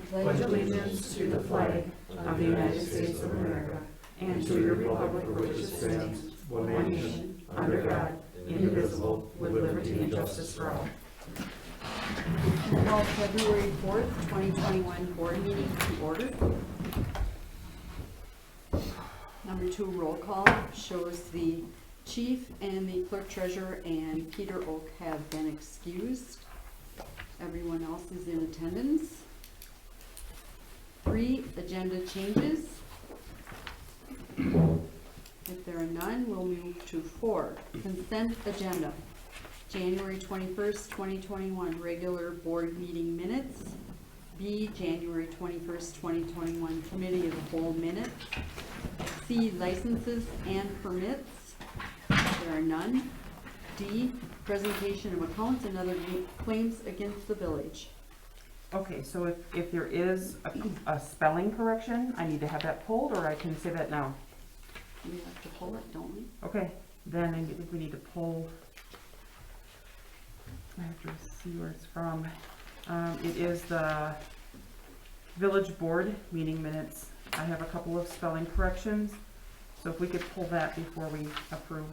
pledge allegiance to the flag of the United States of America and to the republic for which it stands, one nation, under God, indivisible, with liberty and justice for all. Call February 4th, 2021 board meeting to order. Number 2 roll call shows the chief and the clerk treasurer and Peter Oak have been excused. Everyone else is in attendance. 3 agenda changes. If there are none, we'll move to 4 consent agenda. January 21st, 2021 regular board meeting minutes. B, January 21st, 2021 committee of the whole minutes. C, licenses and permits. There are none. D, presentation of accounts and other claims against the village. Okay, so if there is a spelling correction, I need to have that pulled, or I can say that now? We have to pull it, don't we? Okay, then I think we need to pull, I have to see where it's from. It is the village board meeting minutes. I have a couple of spelling corrections, so if we could pull that before we approve.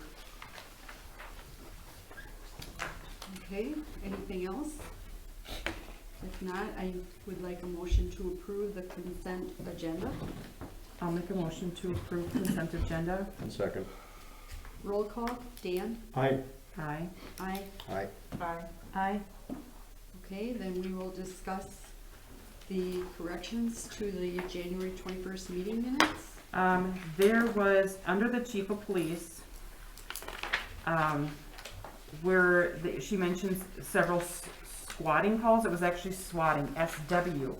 Okay, anything else? If not, I would like a motion to approve the consent agenda. I'll make a motion to approve consent agenda. And second. Roll call, Dan? Aye. Aye. Aye. Aye. Aye. Aye. Okay, then we will discuss the corrections to the January 21st meeting minutes. There was, under the chief of police, where she mentions several squatting calls. It was actually swatting, SW.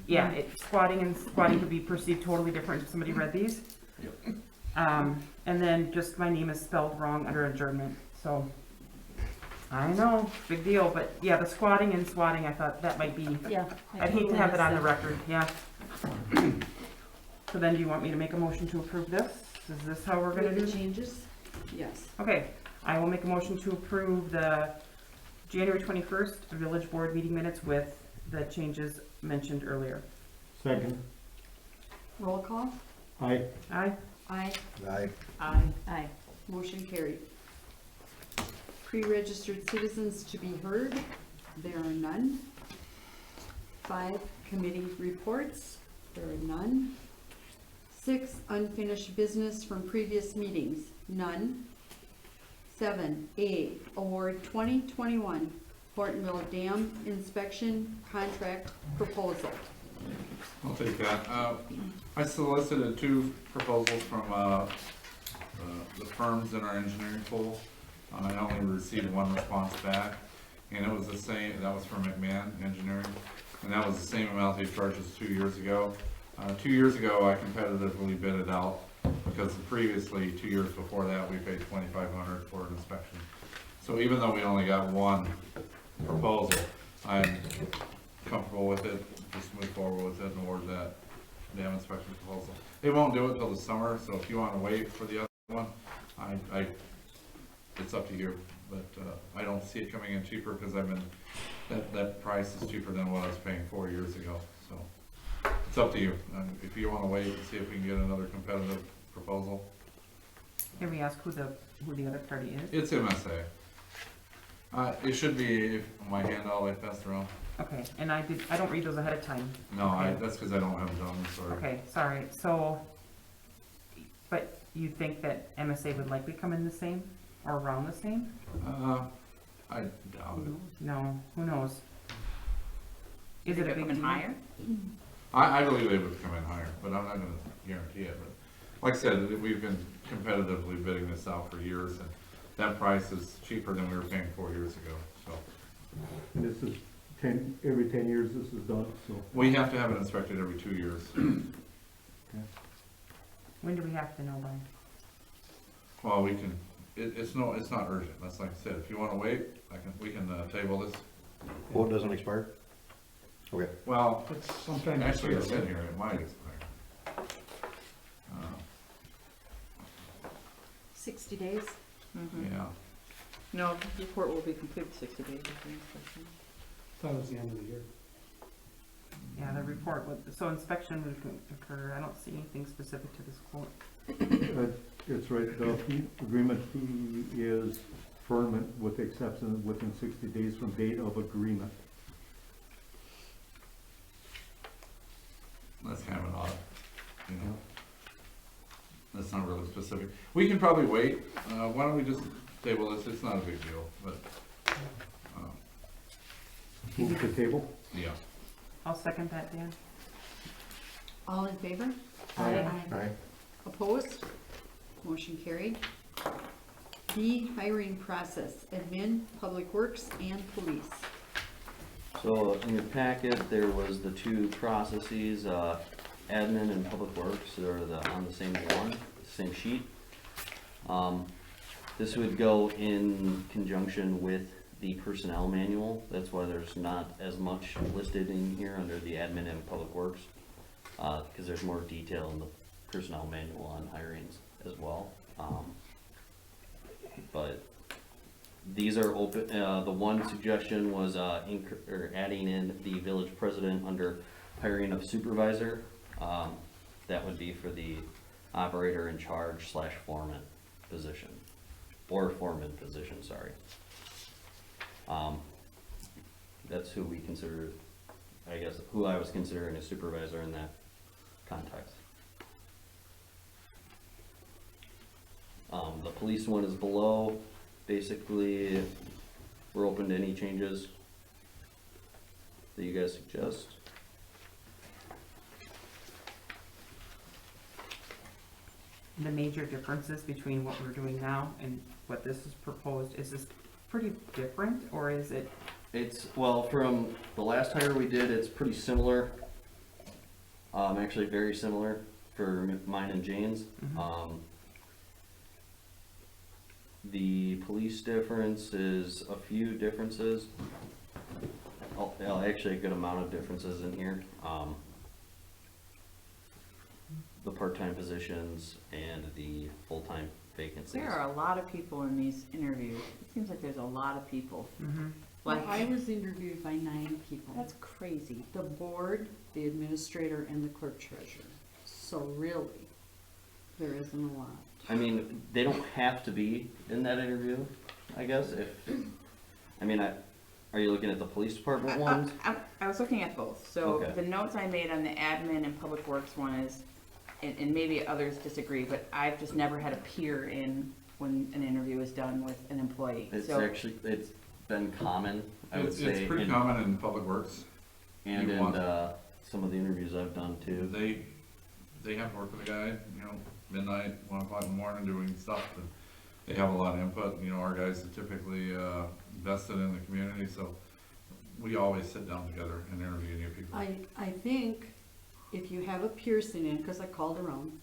Yeah, squatting and squatting could be perceived totally different if somebody read these. Yep. And then just my name is spelled wrong under adjournment, so I know, big deal, but yeah, the squatting and swatting, I thought that might be, Yeah. I'd hate to have it on the record, yeah. So then do you want me to make a motion to approve this? Is this how we're gonna With do the it? changes? Yes. Okay, I will make a motion to approve the January 21st village board meeting minutes with the changes mentioned earlier. Second. Roll call? Aye. Aye? Aye. Aye. Aye. Aye. Motion carried. Pre-registered citizens to be heard. There are none. 5 committee reports. There are none. 6 unfinished business from previous meetings. None. 7, A, award 2021 Hortonville Dam inspection contract proposal. I'll take that. I solicited 2 proposals from the firms in our engineering pool. I only received 1 response back, and it was the same. That was from McMahon Engineering, and that was the same amount they charged us 2 years ago. 2 years ago, I competitively bid it out because previously, 2 years before that, we paid $2,500 for an inspection. So even though we only got 1 proposal, I'm comfortable with it. Just move forward with it and award that dam inspection proposal. They won't do it till the summer, so if you want to wait for the other one, it's up to you. But I don't see it coming in cheaper because that price is cheaper than what I was paying 4 years ago. So it's up to you. If you want to wait and see if we can get another competitive proposal. Can we ask who the other party is? It's MSA. It should be my handout I passed around. Okay, and I don't read those ahead of time. No, Okay. that's because I don't have them done, sorry. Okay, sorry, so, but you think that MSA would likely come in the same, or around the same? I doubt it. No, who knows? Is it a big deal? higher? I believe they would come in higher, but I'm not gonna guarantee it. But like I said, we've been competitively bidding this out for years, and that price is cheaper than we were paying 4 years ago, so. And this is every 10 years this is done, so. We have to have it inspected every 2 years. When do we have to know by? Well, we can, it's not urgent. That's like I said, if you wanna wait, we can table this. Oh, it doesn't expire? Okay. Well, It's sometime actually, next it's year. in here, it might expire. 60 days? Yeah. No, the report will be completed 60 days after inspection. Thought it was the end of the year. Yeah, the report, so inspection would occur, I don't see anything specific to this quote. It's right, the agreement fee is firm with exception within 60 days from date of agreement. Let's have it off, you know. That's not really specific. We can probably wait. Why don't we just table this? It's not a big deal, but, Move to table? yeah. I'll second that, Dan. All in favor? Aye. Opposed? Motion carried. B, hiring process, admin, public works, and police. So in your packet, there was the two processes, admin and public works, they're on the same one, same sheet. This would go in conjunction with the personnel manual, that's why there's not as much listed in here under the admin and public works, because there's more detail in the personnel manual on hirings as well. But these are open, the one suggestion was adding in the village president under hiring of supervisor. That would be for the operator in charge / foreman position, or foreman position, sorry. That's who we consider, I guess, who I was considering a supervisor in that context. The police one is below. Basically, we're open to any changes that you guys suggest. The major differences between what we're doing now and what this is proposed, is this pretty different, or is it? It's, well, from the last hire we did, it's pretty similar. Actually very similar for mine and Jane's. The police difference is a few differences. Actually a good amount of differences in here. The part-time positions and the full-time vacancies. There are a lot of people in these interviews. It seems like there's a lot of people. Well, Like, I was interviewed by 9 people. that's crazy. The board, the administrator, and the clerk treasurer. So really, there isn't a lot. I mean, they don't have to be in that interview, I guess, are you looking at the police department ones? I was looking at both. So Okay. the notes I made on the admin and public works one is, and maybe others disagree, but I've just never had a peer in when an interview is done with an employee. It's So actually, it's been common, I would It's say. pretty common in public works. And You in, want- some of the interviews I've done too. They have to work with a guy, you know, midnight, 1 o'clock in the morning doing stuff, and they have a lot of input. You know, our guys are typically vested in the community, so we always sit down together and interview new people. I think if you have a peer sit in, because I called around,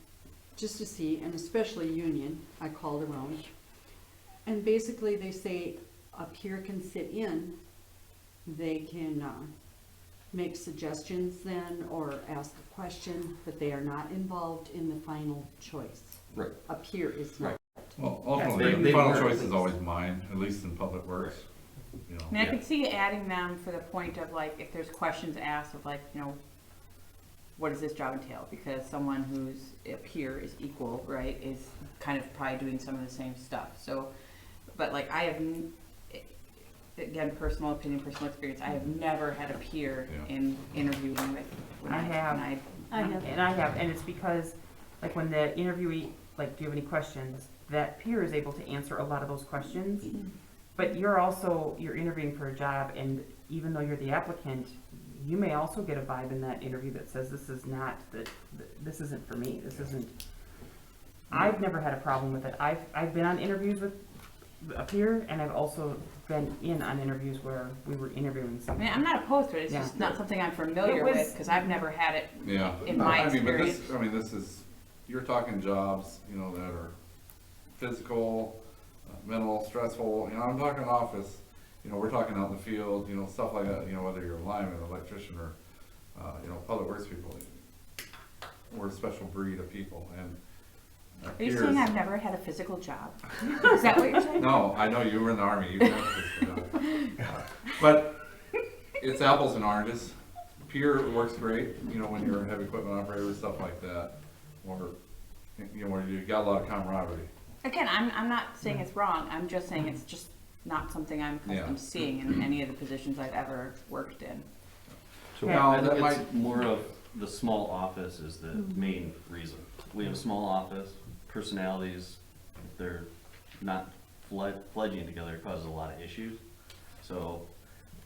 just to see, and especially union, I called around. And basically they say a peer can sit in, they can make suggestions then, or ask a question, but they are not involved in the final choice. Right. A peer is not. Well, ultimately, They- the they final work. choice is always mine, at least in public works, you know. I mean, I could see adding them for the point of like, if there's questions asked of like, you know, what does this job entail? Because someone who's a peer is equal, right, is kind of probably doing some of the same stuff. So, but like I have, again, personal opinion, personal experience, I have never had a peer Yeah. in interviewing with. when I have. when And it's because, like, when the interviewee, like, do you have any questions, that peer is able to answer a lot of those questions. But you're interviewing for a job, and even though you're the applicant, you may also get a vibe in that interview that says, this is not, this isn't for me, this isn't. I've never had a problem with it. I've been on interviews with a peer, and I've also been in on interviews where we were interviewing I someone. mean, I'm not opposed to it, it's Yeah. just not something I'm familiar It was- with, because I've never had it. Yeah. In my I mean, but experience. this is, you're talking jobs, you know, that are physical, mental, stressful, you know, I'm talking office, you know, we're talking out in the field, you know, stuff like that, you know, whether you're a lineman, electrician, or, you know, public works people. We're a special breed of people, and Are you peers- saying I've never had a physical job? Is that what you're saying? No, I know you were in the Army, you had a physical job. But it's apples and oranges, peer works great, you know, when you're a heavy equipment operator, stuff like that, or, you know, where you got a lot of camaraderie. Again, I'm not saying it's wrong, I'm just saying it's just not something I'm accustomed to seeing in any of the positions I've ever worked in. So Now, I think that it's more of the small office is the main reason. We have a small office, personalities, if they're not fledging together, it causes a lot of issues. So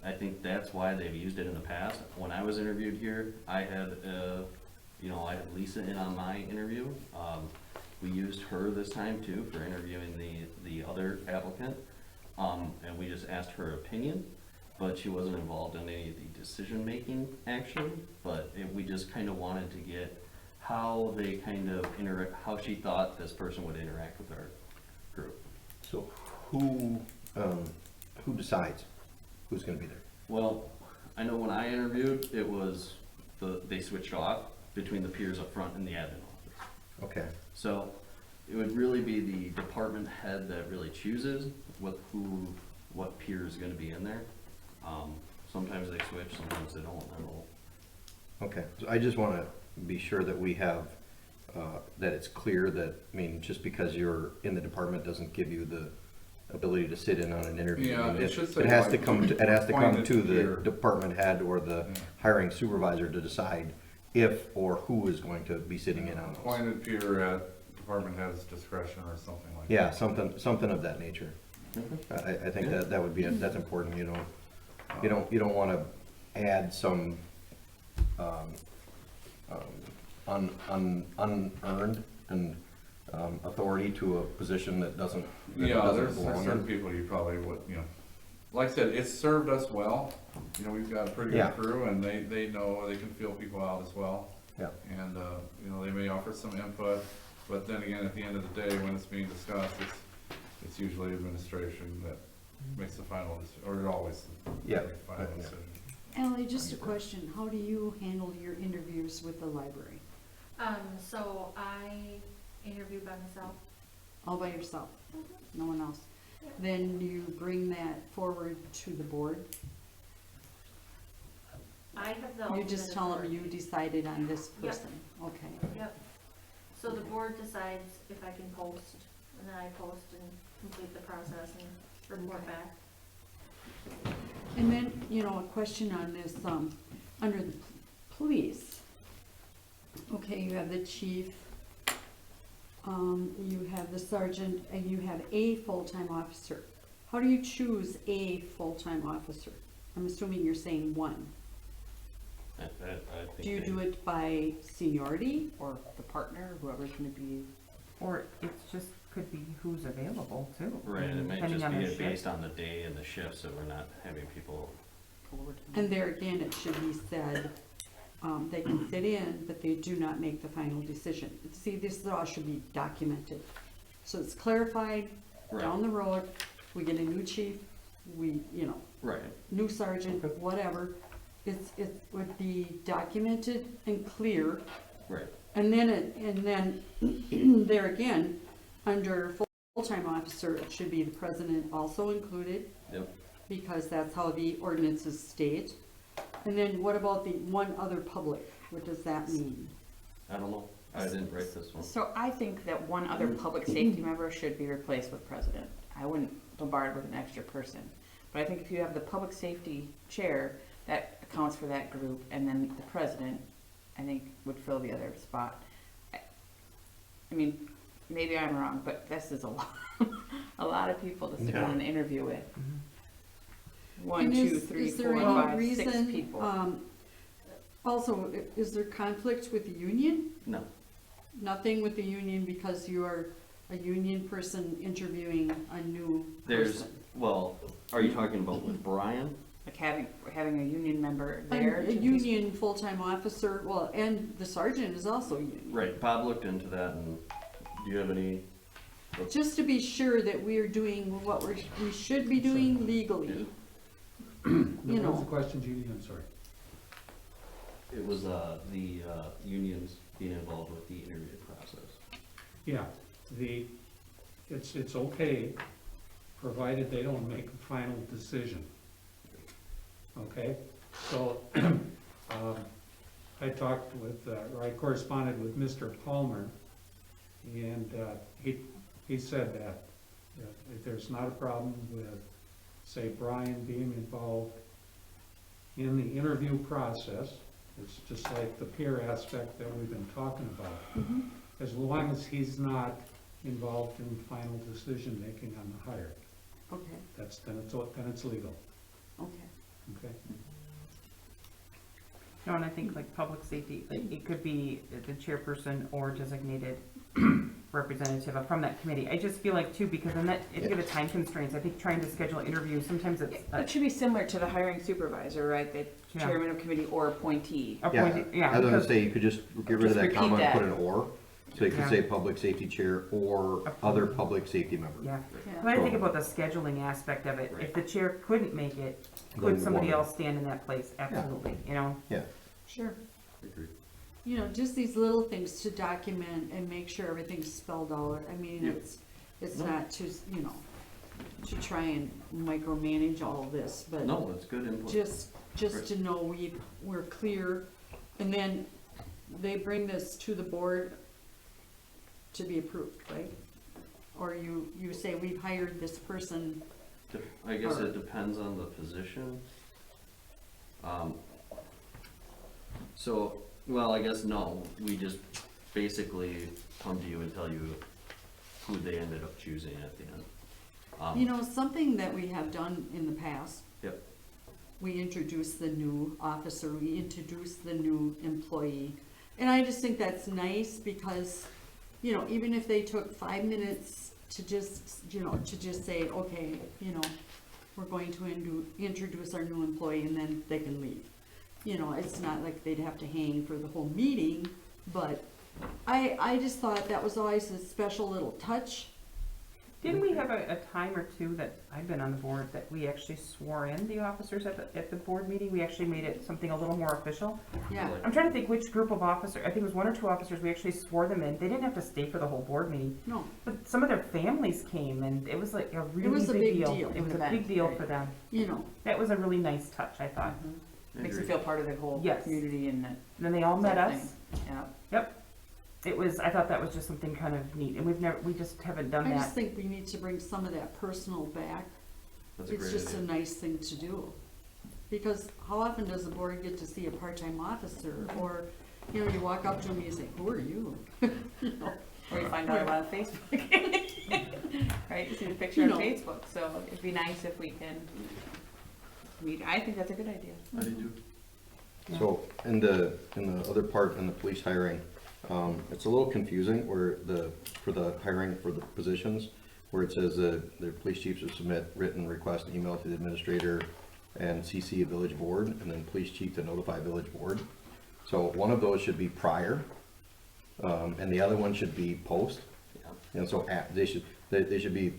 I think that's why they've used it in the past. When I was interviewed here, I had, I had Lisa in on my interview. We used her this time too for interviewing the other applicant. And we just asked her opinion, but she wasn't involved in any of the decision-making action. But we just kind of wanted to get how they kind of how she thought this person would interact with our group. So who decides who's gonna be there? Well, I know when I interviewed, it was they switched off between the peers up front and the admin office. Okay, So it would really be the department head that really chooses what peer is gonna be in there. Sometimes they switch, sometimes they don't. I don't know. okay. So I just wanna be sure that we have, that it's clear that, I mean, just because you're in the department doesn't give you the ability to sit in on an interview. Yeah, I mean, it should say it has like to come to, it has to come appointed to peer. the department head or the Yeah. hiring supervisor to decide if or who is going to be sitting in on those. Appointed peer at department head's discretion or something like that. Yeah, something of that nature. I think that would be, that's important, you know. You don't wanna add some, unearned and, authority to a position that doesn't Yeah, there's belong certain in. people you probably would, you know, like I said, it's served us well. You know, we've got a pretty Yeah. good crew and they know, they can feel people out as well. Yeah. And, you know, they may offer some input, but then again, at the end of the day, when it's being discussed, it's usually administration that makes the final decision, or it always Yeah. makes the final Yeah. decision. Ally, just a question, how do you handle your interviews with the library? So I interview by myself. All by yourself, no one else? Then you bring that forward to the board? I have the You ultimate just tell them authority. you decided on this Yep. person? Okay. Yep. So the board decides if I can post, and then I post and complete the process and report back. And then, a question on this, under the police. Okay, you have the chief, you have the sergeant, and you have a full-time officer. How do you choose a full-time officer? I'm assuming you're saying one. I think Do you they- do it by seniority? Or the partner, whoever's gonna be, Or it's just, could be who's available too. Right, it might depending just on be their shift. based on the day and the shift, so we're not having people, forward. And there again, it should be said, they can sit in, but they do not make the final decision. See, this all should be documented. So it's clarified, down the road, we get a new chief, right, new sergeant, whatever. It would be documented and clear. right. And then there again, under full-time officer, it should be the president also included. Yep. Because that's how the ordinances state. And then what about the one other public? What does that mean? I don't know. I didn't write this one. So I think that one other public safety member should be replaced with president. I wouldn't bombard with an extra person. But I think if you have the public safety chair, that accounts for that group, and then the president, I think, would fill the other spot. I mean, maybe I'm wrong, but this is a lot of people to sit Yeah. on an interview with. Mm-hmm. One, And two, is- three, is there four, any five, six reason, people. Also, is there conflict with the union? No, Nothing with the union because you are a union person interviewing a new there's, person? well, are you talking about with Brian? Like having a union member there. A to be- union full-time officer, well, and the sergeant is also union. Right, Bob looked into that, and do you have any? Just to be sure that we are doing what we should be doing legally. What was the know. question, Judy? I'm sorry. It was, the, unions being involved with the interview process. Yeah, it's okay, provided they don't make a final decision. Okay, so, talked with, or I corresponded with Mr. Palmer, and he said that if there's not a problem with, say, Brian being involved in the interview process, it's just like the peer aspect that we've been talking about. Mm-hmm. As long as he's not involved in final decision-making on the hire, Okay, then it's legal, okay. okay? No, and I think like public safety, like it could be the chairperson or designated representative from that committee. I just feel like too, because then that, if you have a time constraints, I think trying to schedule interviews, sometimes it's It should be similar to the hiring supervisor, right? The Yeah. chairman of committee or appointee. appointed, yeah. I was gonna because- say, you could just get rid of Just that repeat comma and that. put an or, so you could Yeah. say public safety chair or other public safety member. Yeah, Yeah. but I think about the scheduling aspect of it. If the chair couldn't make it, could Then somebody one. else stand in that place? Absolutely, you know? Yeah, Sure. Agreed. You know, just these little things to document and make sure everything's spelled out. I mean, Yep. it's No. not to, you know, to try and micromanage all of this, but No, that's good input. just to know we're clear. And then they bring this to the board to be approved, right? Or you say, we've hired this person. I guess Or- it depends on the position. So, well, I guess no, we just basically come to you and tell you who they ended up choosing at the end. You know, something that we have done in the past. Yep. We introduce the new officer, we introduce the new employee. And I just think that's nice because, you know, even if they took 5 minutes to just, to just say, okay, we're going to introduce our new employee and then they can leave. You know, it's not like they'd have to hang for the whole meeting, but I just thought that was always a special little touch. Didn't we have a time or two that I've been on the board that we actually swore in the officers at the board meeting? We actually made it something a little more official. Yeah, I'm trying to think which group of officers, I think it was 1 or 2 officers, we actually swore them in. They didn't have to stay for the whole board meeting, no, but some of their families came and it was like a really was a big deal. It was a Event, big deal right. for them. you know, That was a really nice touch, I thought. Makes you Agreed. feel part of the whole Yes. community and that And then they all met whole us. thing. Yeah. Yep. It was, I thought that was just something kind of neat, and we just haven't done I just that. think we need to bring some of that personal back. That's a It's great just a idea. nice thing to do. Because how often does the board get to see a part-time officer, or, you walk up to them and you say, who are you? You know, Or you find out about Facebook. Right, you see the picture You on know. Facebook, so it'd be nice if we can meet. I think that's a good idea. I do too. Yeah. so in the other part, in the police hiring, it's a little confusing for the hiring for the positions, where it says the police chiefs should submit written request email to the administrator and CC a village board, and then police chief to notify village board. So one of those should be prior, and the other one should be post. Yeah. And so they should be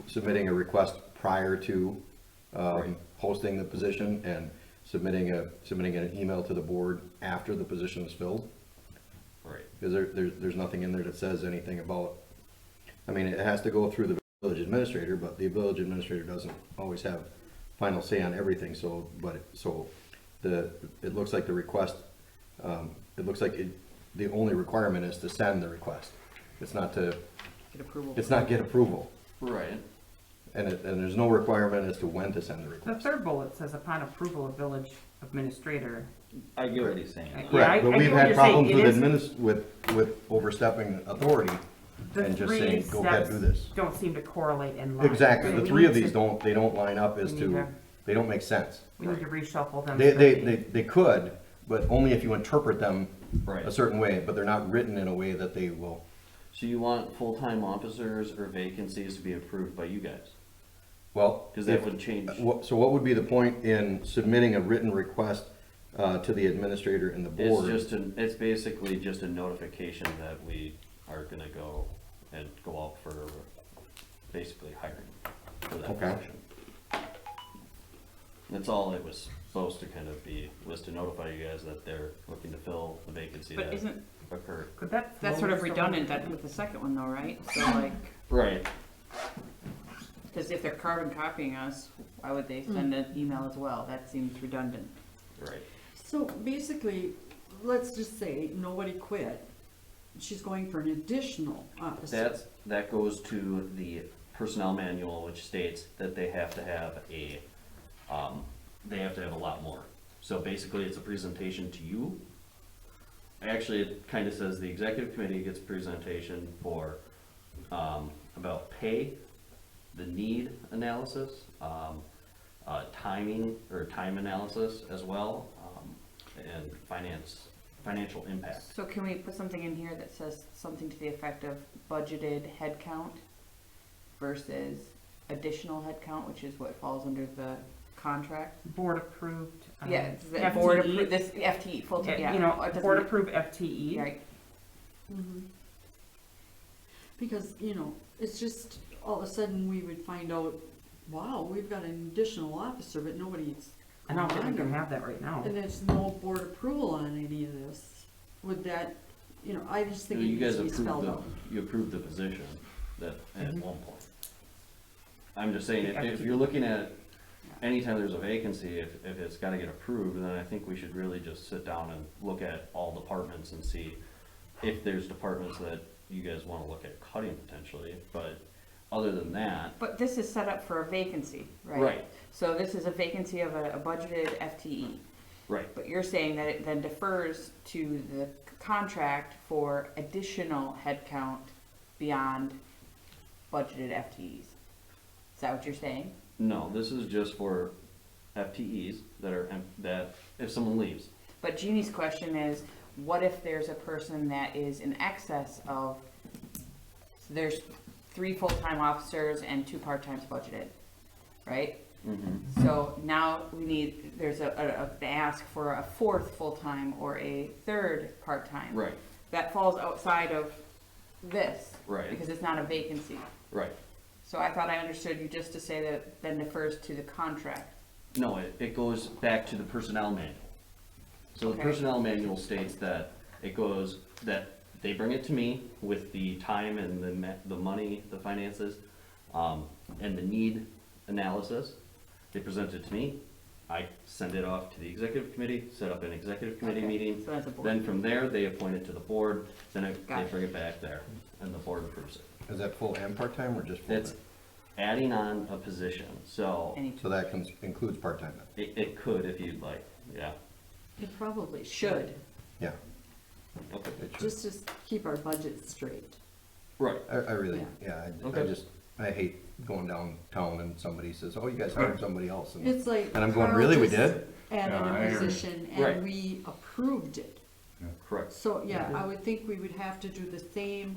submitting a request prior to Right. posting the position and submitting an email to the board after the position is filled. Right. Because there's nothing in there that says anything about, I mean, it has to go through the village administrator, but the village administrator doesn't always have final say on everything, it looks like the request, the only requirement is to send the request. It's not get approval. Right. And there's no requirement as to when to send the The request. third bullet says upon approval of village administrator. I get what he's saying. Yeah, I Correct, but get we've what had you're saying. problems It with is- with overstepping authority The and just three saying, go ahead, do steps this. don't seem to correlate in line. Exactly, So the we three of need these to- don't line up as we need to, they don't make sense. We need to reshuffle them. They could, but only if you interpret them Right. a certain way, but they're not written in a way that they will. So you want full-time officers or vacancies to be approved by you guys? Well, Because that would change. so what would be the point in submitting a written request to the administrator and the board? It's basically just a notification that we are gonna go out for basically hiring for that Okay. position. That's all it was supposed to kind of be, was to notify you guys that they're looking to fill the vacancy But that isn't, occurred. Could that? that's flow sort of just a redundant little- that with the second one though, right? So like, Right. because if they're carbon copying us, why would they send an email as well? That seems redundant. Right. so basically, let's just say nobody quit, she's going for an additional officer. That goes to the personnel manual, which states that they have to have a lot more. So basically, it's a presentation to you. Actually, it kind of says the executive committee gets a presentation for, about pay, the need analysis, timing or time analysis as well, and financial impact. So can we put something in here that says something to the effect of budgeted headcount versus additional headcount, which is what falls under the contract? Board approved. Yeah, it's the FTE. board approved, this FTE, full-time, yeah. You know, it doesn't board need- approved FTE. Right, Mhm. Because, you know, it's just, all of a sudden, we would find out, wow, we've got an additional officer, but nobody's I don't think we on can it. have that right now. And there's no board approval on any of this. Would that, you know, I just think it You needs guys to be approved spelled out. you approved the position that at Mhm. one point. I'm just saying, The if FTE. you're looking at, anytime there's a vacancy, if it's gotta get approved, then I think we should really just sit down and look at all departments and see if there's departments that you guys wanna look at cutting potentially, but other than that, but this is set up for a vacancy, right? right, So this is a vacancy of a budgeted FTE, right, but you're saying that it then defers to the contract for additional headcount beyond budgeted FTEs. Is that what you're saying? no, this is just for FTEs that if someone leaves, But Jeannie's question is, what if there's a person that is in excess of, there's 3 full-time officers and 2 part-times budgeted, right? mm-hmm. So now there's a ask for a 4th full-time or a 3rd part-time. Right, That falls outside of this. Right. Because it's not a vacancy. right. So I thought I understood you just to say that it then defers to the contract. No, it goes back to the personnel manual. So the Okay. personnel manual states that that they bring it to me with the time and the money, the finances, and the need analysis. They present it to me. I send it off to the executive committee, set up an executive committee Okay, meeting. So that's a board. Then from there, they appoint it to the board, then they Got it. bring it back there, and the board approves it. Is that full and part-time or just full-time? It's adding on a position, so Any So that includes part-time then? it could if you'd like, yeah. It probably should. should, Yeah. Okay. It should. just to keep our budget straight. Right, I really, Yeah. yeah, Okay. I hate going downtown and somebody says, oh, you guys hired somebody else. And It's like. And I'm going, Carl really, we just did? Added Yeah, I a agree. position Right. and we approved it. correct. So, yeah, I would think we would have to do the same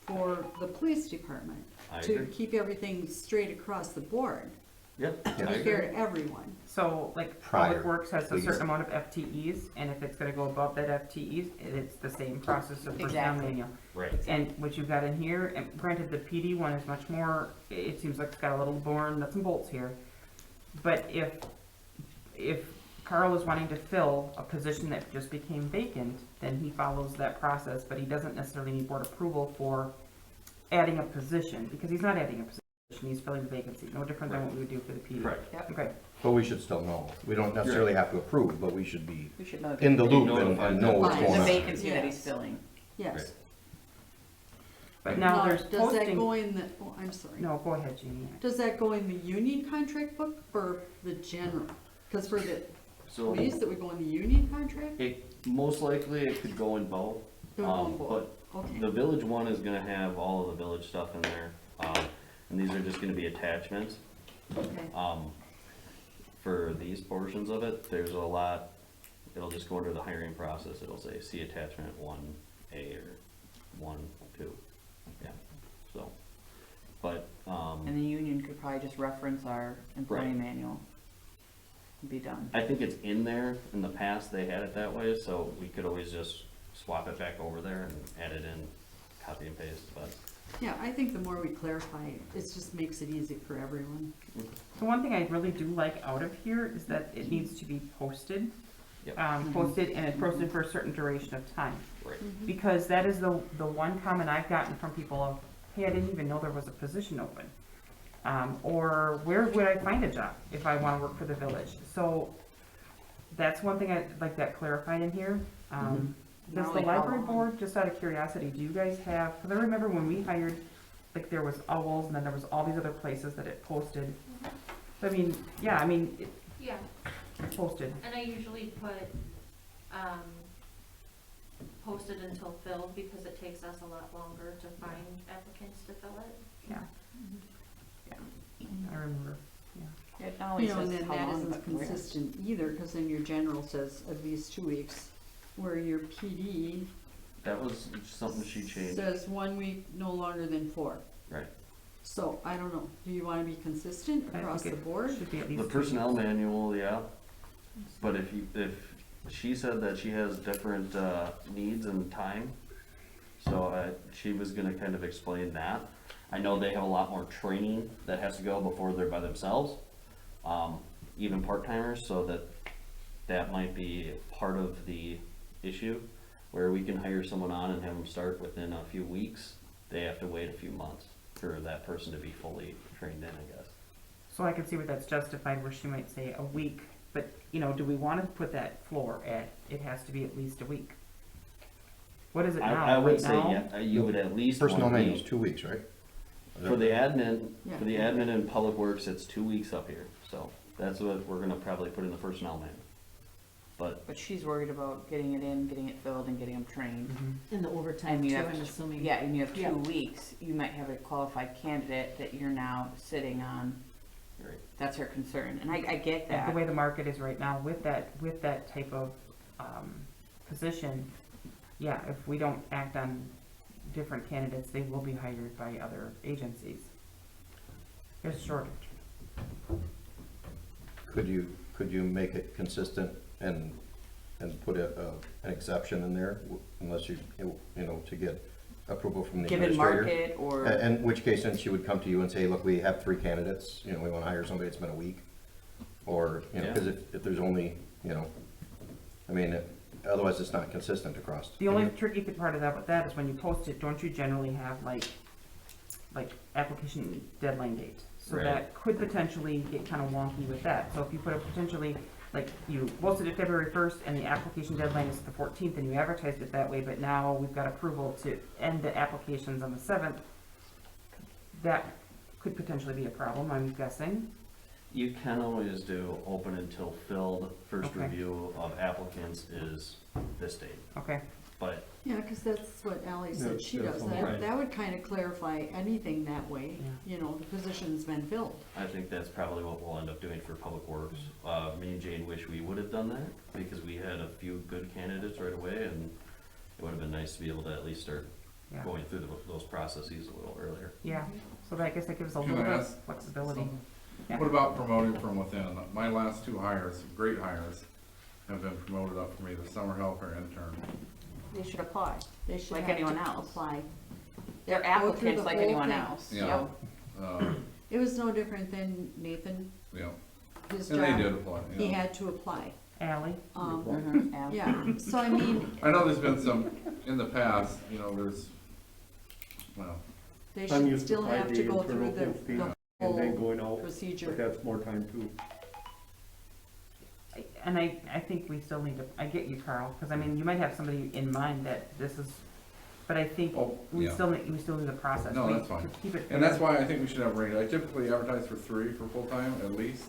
for the police department. I To agree. keep everything straight across the board, Yeah, to I be agree. fair to everyone. So like Prior, Public Works has a please. certain amount of FTEs, and if it's gonna go above that FTEs, it's the same process of personnel Exactly. manual. Right, And what you've got in here, and granted, the PD one is much more, it seems like it's got a little more nuts and bolts here. But if Carl is wanting to fill a position that just became vacant, then he follows that process, but he doesn't necessarily need board approval for adding a position, because he's not adding a position, he's filling the vacancy, no different than what we would do for the PD. right. Okay, But we should still know. We don't necessarily have to approve, but we should be We should know. in the loop Notified and know what's Fine. going The on. vacancy that he's Yes. filling. Yes. but now there's Does that posting, go in the, oh, I'm sorry. no, go ahead, Jeannie. Does that go in the union contract book or the general? Because for the So police, that would go in the union contract? it, most likely it could go in both. It would go in both. But Okay, the village one is gonna have all of the village stuff in there, and these are just gonna be attachments. okay. For these portions of it, there's a lot, it'll just go under the hiring process, it'll say, see attachment 1A or 1-2, yeah, so. But, And the union could probably just reference our employee Right. manual. And be done. I think it's in there, in the past they had it that way, so we could always just swap it back over there and add it in, copy and paste, but. Yeah, I think the more we clarify, it just makes it easy for everyone. So one thing I really do like out of here is that it needs to be posted. Yep. Posted, and it's posted for a certain duration of time. Right, Because that is the one comment I've gotten from people of, hey, I didn't even know there was a position open. Or where would I find a job if I wanna work for the village? So that's one thing I'd like that clarified in here. Does the Normally how library long? board, just out of curiosity, do you guys have, because I remember when we hired, like, there was Owls, and then there was all these other places that it posted. So, I mean, yeah, I mean, Yeah, it's posted. and I usually put, posted until filled, because it takes us a lot longer to find applicants to fill it. Yeah. Yeah, I remember, It not only You know, and says then how that long, isn't but where. consistent either, cause then your general says at least 2 weeks, where your PD That was something she changed. says 1 week, no longer than 4. Right. So, I don't know, do you wanna be consistent I across think the it board? should be at least The 2 personnel weeks. manual, yeah, but if she said that she has different, needs and time, so, she was gonna kind of explain that. I know they have a lot more training that has to go before they're by themselves, even part-timers, so that might be part of the issue, where we can hire someone on and have them start within a few weeks. They have to wait a few months for that person to be fully trained in, I guess. So I can see where that's justified, where she might say a week, but, you know, do we wanna put that floor at, it has to be at least a week? What is it now, I would right say, now? yeah, you would at least Personnel want manual is me, 2 weeks, right? for the admin, Yeah. for the admin in Public Works, it's 2 weeks up here, so that's what we're gonna probably put in the personnel manual. But But she's worried about getting it in, getting it filled, and getting them trained. Mhm. And the overtime And you too, have I'm to- assuming. Yeah, and you have Yeah. 2 weeks, you might have a qualified candidate that you're now sitting on. Right. That's her concern, and I get Yeah, the that. way the market is right now with that type of, position, yeah, if we don't act on different candidates, they will be hired by other agencies. There's a shortage. Could you make it consistent and put an exception in there, unless you know, to get approval from the Given administrator? market or, In which case, then she would come to you and say, look, we have 3 candidates, you know, we wanna hire somebody, it's been a week. Or, you know, Yeah. cause if there's only, you know, I mean, otherwise it's not consistent across. The only tricky part of that with that is when you post it, don't you generally have like application deadline date? So Right. that could potentially get kind of wonky with that. So if you put a potentially, like you posted it February 1st and the application deadline is the 14th and you advertised it that way, but now we've got approval to end the applications on the 7th, that could potentially be a problem, I'm guessing. you can always do open until filled. First Okay. review of applicants is this date, Okay, but Yeah, cause that's what Ally said Yeah, she that's does, all that, right. that would kinda clarify anything that way, Yeah. you know, the position's been filled. I think that's probably what we'll end up doing for Public Works. Me and Jane wish we would have done that, because we had a few good candidates right away, and it would have been nice to be able to at least start yeah, going through those processes a little earlier. yeah. So that, I guess that gives a Can little I bit of ask flexibility. something? Yeah. What about promoting from within? My last 2 hires, great hires, have been promoted up from either summer help or intern. they should apply. They should Like have anyone to else. apply. They're Go through applicants the like whole anyone thing. else, Yeah. so. It was no different than Nathan, Yeah, his and they did job, apply, he yeah. had to apply. Ally? Mhm, Yeah, so I mean, I know there's been some, in the past, you know, well, they I'm should used to still have 5 to day go through internal the posting and then whole going out, but procedure. that's more time too. And I think we still need to, I get you, Carl, because I mean, you might have somebody in mind that this is, but I think oh, we yeah. still need the process. No, We- that's fine. to keep it And that's fair. why I think we should have range. I typically advertise for 3 for full-time at least.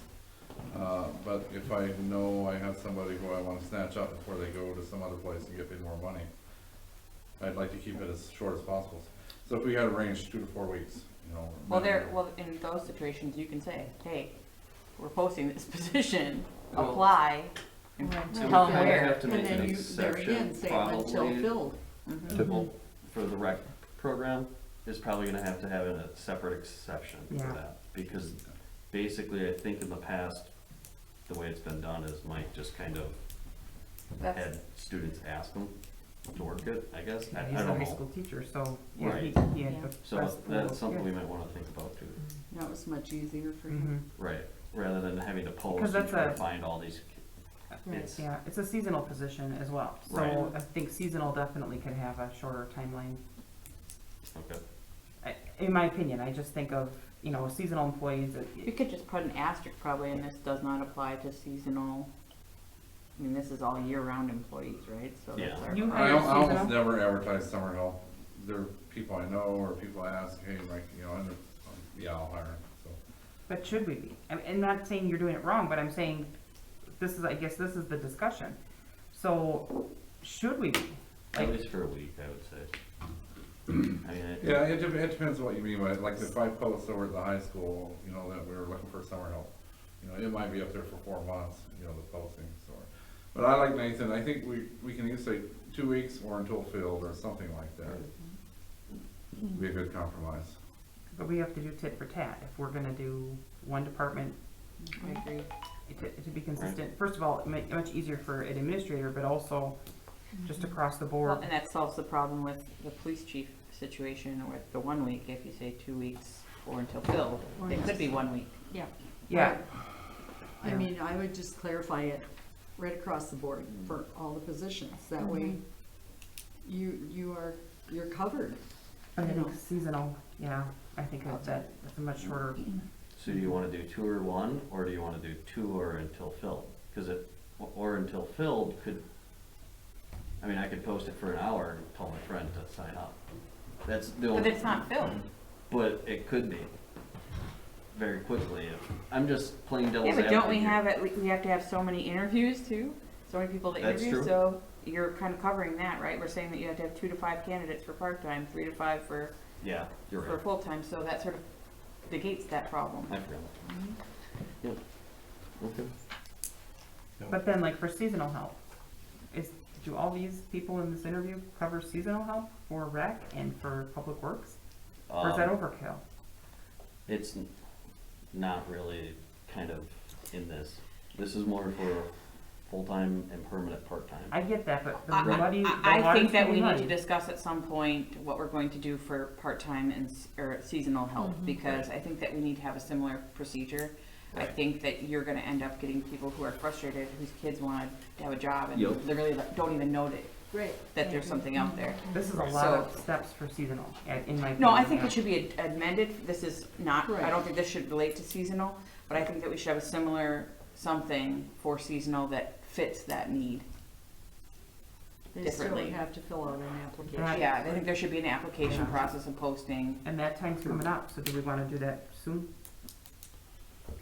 But if I know I have somebody who I wanna snatch up before they go to some other place and get paid more money, I'd like to keep it as short as possible. So if we had a range 2 to 4 weeks, you know. minimum. Well, in those situations, you can say, hey, we're posting this position, Well- apply, and Right. tell So them we kinda where. have to And make an then you, there again, exception, say until probably. filled. Mhm. For the rec program, is probably gonna have to have a separate exception for Yeah. that. Because basically, I think in the past, the way it's been done is Mike just kind of That's, had students ask him to work it, I guess. I He's a don't high know. school teacher, so, yeah, Right. he had Yeah. the So best pool that's of something we kids. might wanna think about too. That was much easier for him. Mhm. Right, rather than having to post Because and that's try to a- find all these. Right. It's, Yeah, it's a seasonal position as well, so Right. I think seasonal definitely could have a shorter timeline. okay, In my opinion, I just think of, you know, seasonal employees, you could just put an asterisk probably, and this does not apply to seasonal I mean, this is all year-round employees, right? So that's Yeah. our You problem. I hire almost seasonal? never advertise summer help. There are people I know or people I ask, hey, Mike, you know, yeah, I'll hire him, so. But should we be? I'm not saying you're doing it wrong, but I'm saying, I guess this is the discussion. So, should we be? At least for a week, I would say. I mean, Yeah, it depends what you mean by it. Like if I post over at the high school, you know, that we were looking for summer help, you know, it might be up there for 4 months, you know, the posting, so. But I like Nathan, I think we can either say 2 weeks or until filled or something like that. Be a good compromise. But we have to do tit for tat. If we're gonna do one department, I agree. to be consistent, first of all, it make it much easier for an administrator, but also just across the board. Well, and that solves the problem with the police chief situation with the 1 week, if you say 2 weeks or until filled, Or it could be 1 week. Yeah. Yeah. I mean, I would just clarify it right across the board for all the positions. That way, you're covered. But I think seasonal, yeah, I think that's a much shorter. so do you wanna do 2 or 1, or do you wanna do 2 or until filled? Cause or until filled could, I mean, I could post it for an hour and tell my friend to sign up. That's the But only, it's not filled. but it could be very quickly. I'm just playing Yeah, devil's but advocate. don't we here. have we have to have so many interviews too? So many people to That's interview, true. so you're kind of covering that, right? We're saying that you have to have 2 to 5 candidates for part-time, 3 to 5 for Yeah, you're right. full-time, so that sort of negates that problem. I forgot. Yep. Okay. But then like for seasonal help, do all these people in this interview cover seasonal help for rec and for public works? Or is that overkill? It's not really kind of in this. This is more for full-time and permanent part-time. I get that, but the I money, the I water's think that we getting need to muddy. discuss at some point what we're going to do for part-time and, or seasonal help, because I think that we need to have a similar procedure. I think that you're gonna end up getting people who are frustrated, whose kids want to have a job, and Yep. they really don't even know Right. that there's something out there. This is a lot of steps for seasonal, in my opinion. No, I think it should be amended. This is not, I Right. don't think this should relate to seasonal, but I think that we should have a similar something for seasonal that fits that need. They still differently. have to fill out an application. Right. Yeah, I think there should be an application Yeah. process and posting. And that time's coming up, so do we wanna do that soon?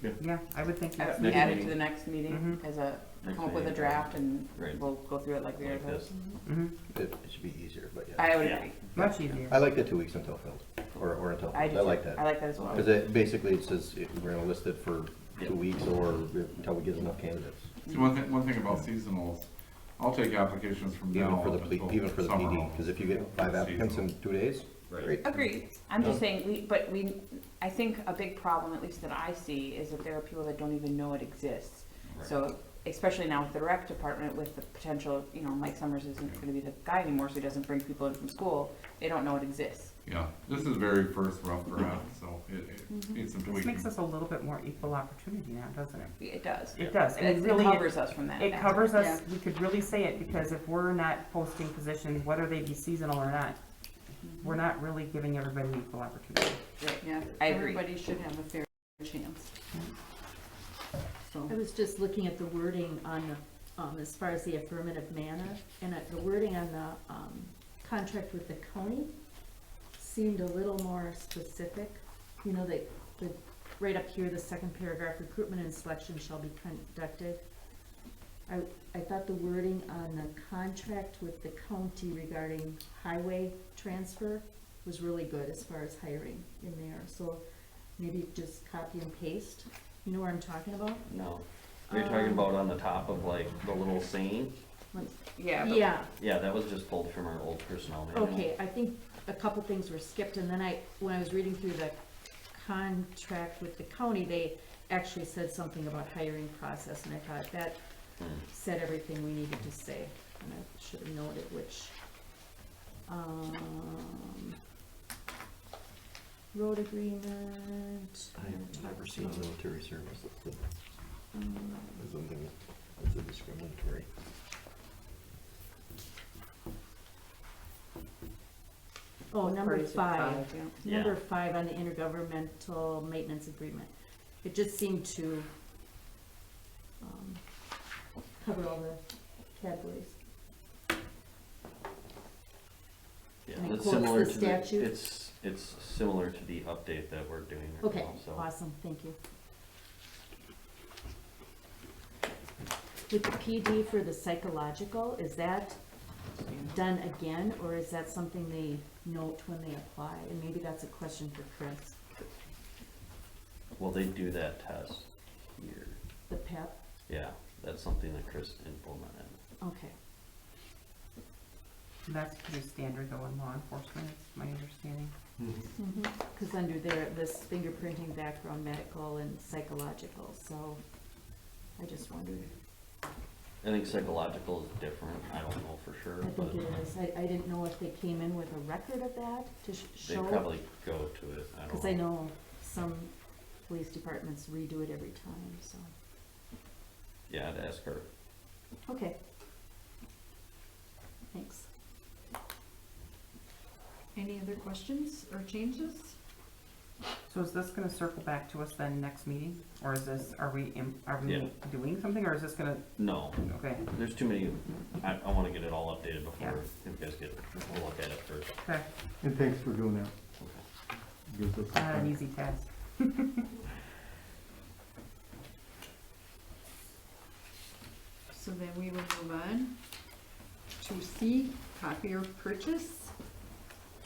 Yeah. Yeah, I would think next Add meeting. it to the next meeting Mhm. as a, Next come up with a meeting. draft and Right. we'll go through it like we Like always. this. Mhm. It should be easier, but yeah. I would Yeah. agree. Much easier. I like the 2 weeks until filled, or until I filled. do I too. like that. I like that as well. Because it basically says we're gonna list it for Yeah. 2 weeks or until we get enough candidates. See, one thing about seasonals, I'll take applications from now Even for the, on until even for the summer PD, help. because if you get 5 applicants in 2 days, Right. great. Agreed. I'm just saying, I think a big problem, at least that I see, is that there are people that don't even know it exists. Right. So, especially now with the rec department, with the potential, Mike Summers isn't gonna be the guy anymore, so he doesn't bring people in from school, they don't know it exists. Yeah, this is very first rough draft, so it needs some This tweaking. makes us a little bit more equal opportunity now, doesn't it? It does. It does, and It really, covers us from that. it aspect. covers us, Yeah. we could really say it, because if we're not posting positions, whether they be seasonal or not, we're not really giving everybody equal opportunity. Right. Yeah, I agree. everybody should have a fair chance. So, I was just looking at the wording on the, as far as the affirmative manner, and the wording on the, contract with the county seemed a little more specific. You know, the, right up here, the second paragraph, recruitment and selection shall be conducted. I thought the wording on the contract with the county regarding highway transfer was really good as far as hiring in there, so maybe just copy and paste. You know what I'm talking about? No. You're talking about on the top of like the little saying? Yeah. but- Yeah, Yeah, that was just pulled from our old personnel manual. okay, I think a couple things were skipped, and then when I was reading through the contract with the county, they actually said something about hiring process, and I thought that said everything we needed to say, and I should have noted which. Road agreement. I've never seen military service as something that's a discriminatory. Oh, number Parties of 5. yeah. Yeah. Number 5 on the intergovernmental maintenance agreement. It just seemed to cover all the ahead, please. Yeah, And it it's quotes similar the to statute? it's similar to the update that we're doing right Okay, now, so. awesome, thank you. With the PD for the psychological, is that done again, or is that something they note when they apply? And maybe that's a question for Chris, Well, they do that test here. the PEP, Yeah, that's something that Chris implemented. okay. That's pretty standard though in law enforcement, it's my understanding. Because under there, this fingerprinting, background, medical, and psychological, so I just wondered. I think psychological is different, I don't know for sure, I but think it is, I didn't know if they came in with a record of that to they show. probably go to it, I don't know. Because I know some police departments redo it every time, so, Yeah, I'd ask her. okay. Thanks. Any other questions or changes? So is this gonna circle back to us then next meeting? Or is this, are we Yeah. doing something, or is this gonna, No, okay, there's too many, I wanna get it all updated Yeah. before you guys get a look at it first. okay, And thanks for doing that. Okay. Gives us some not an time. easy task. So then we will move on to C, copier purchase.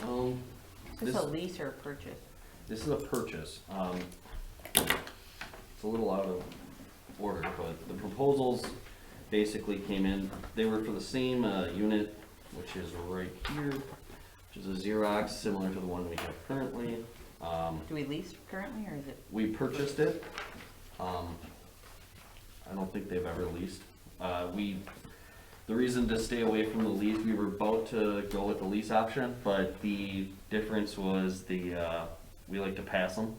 Is this This- a lease or a purchase? This is a purchase. It's a little out of order, but the proposals basically came in, they were for the same unit, which is right here, which is a Xerox, similar to the one we have currently. Do we lease currently, or is it? We purchased it. I don't think they've ever leased. The reason to stay away from the lease, we were about to go with the lease option, but the difference was we like to pass them.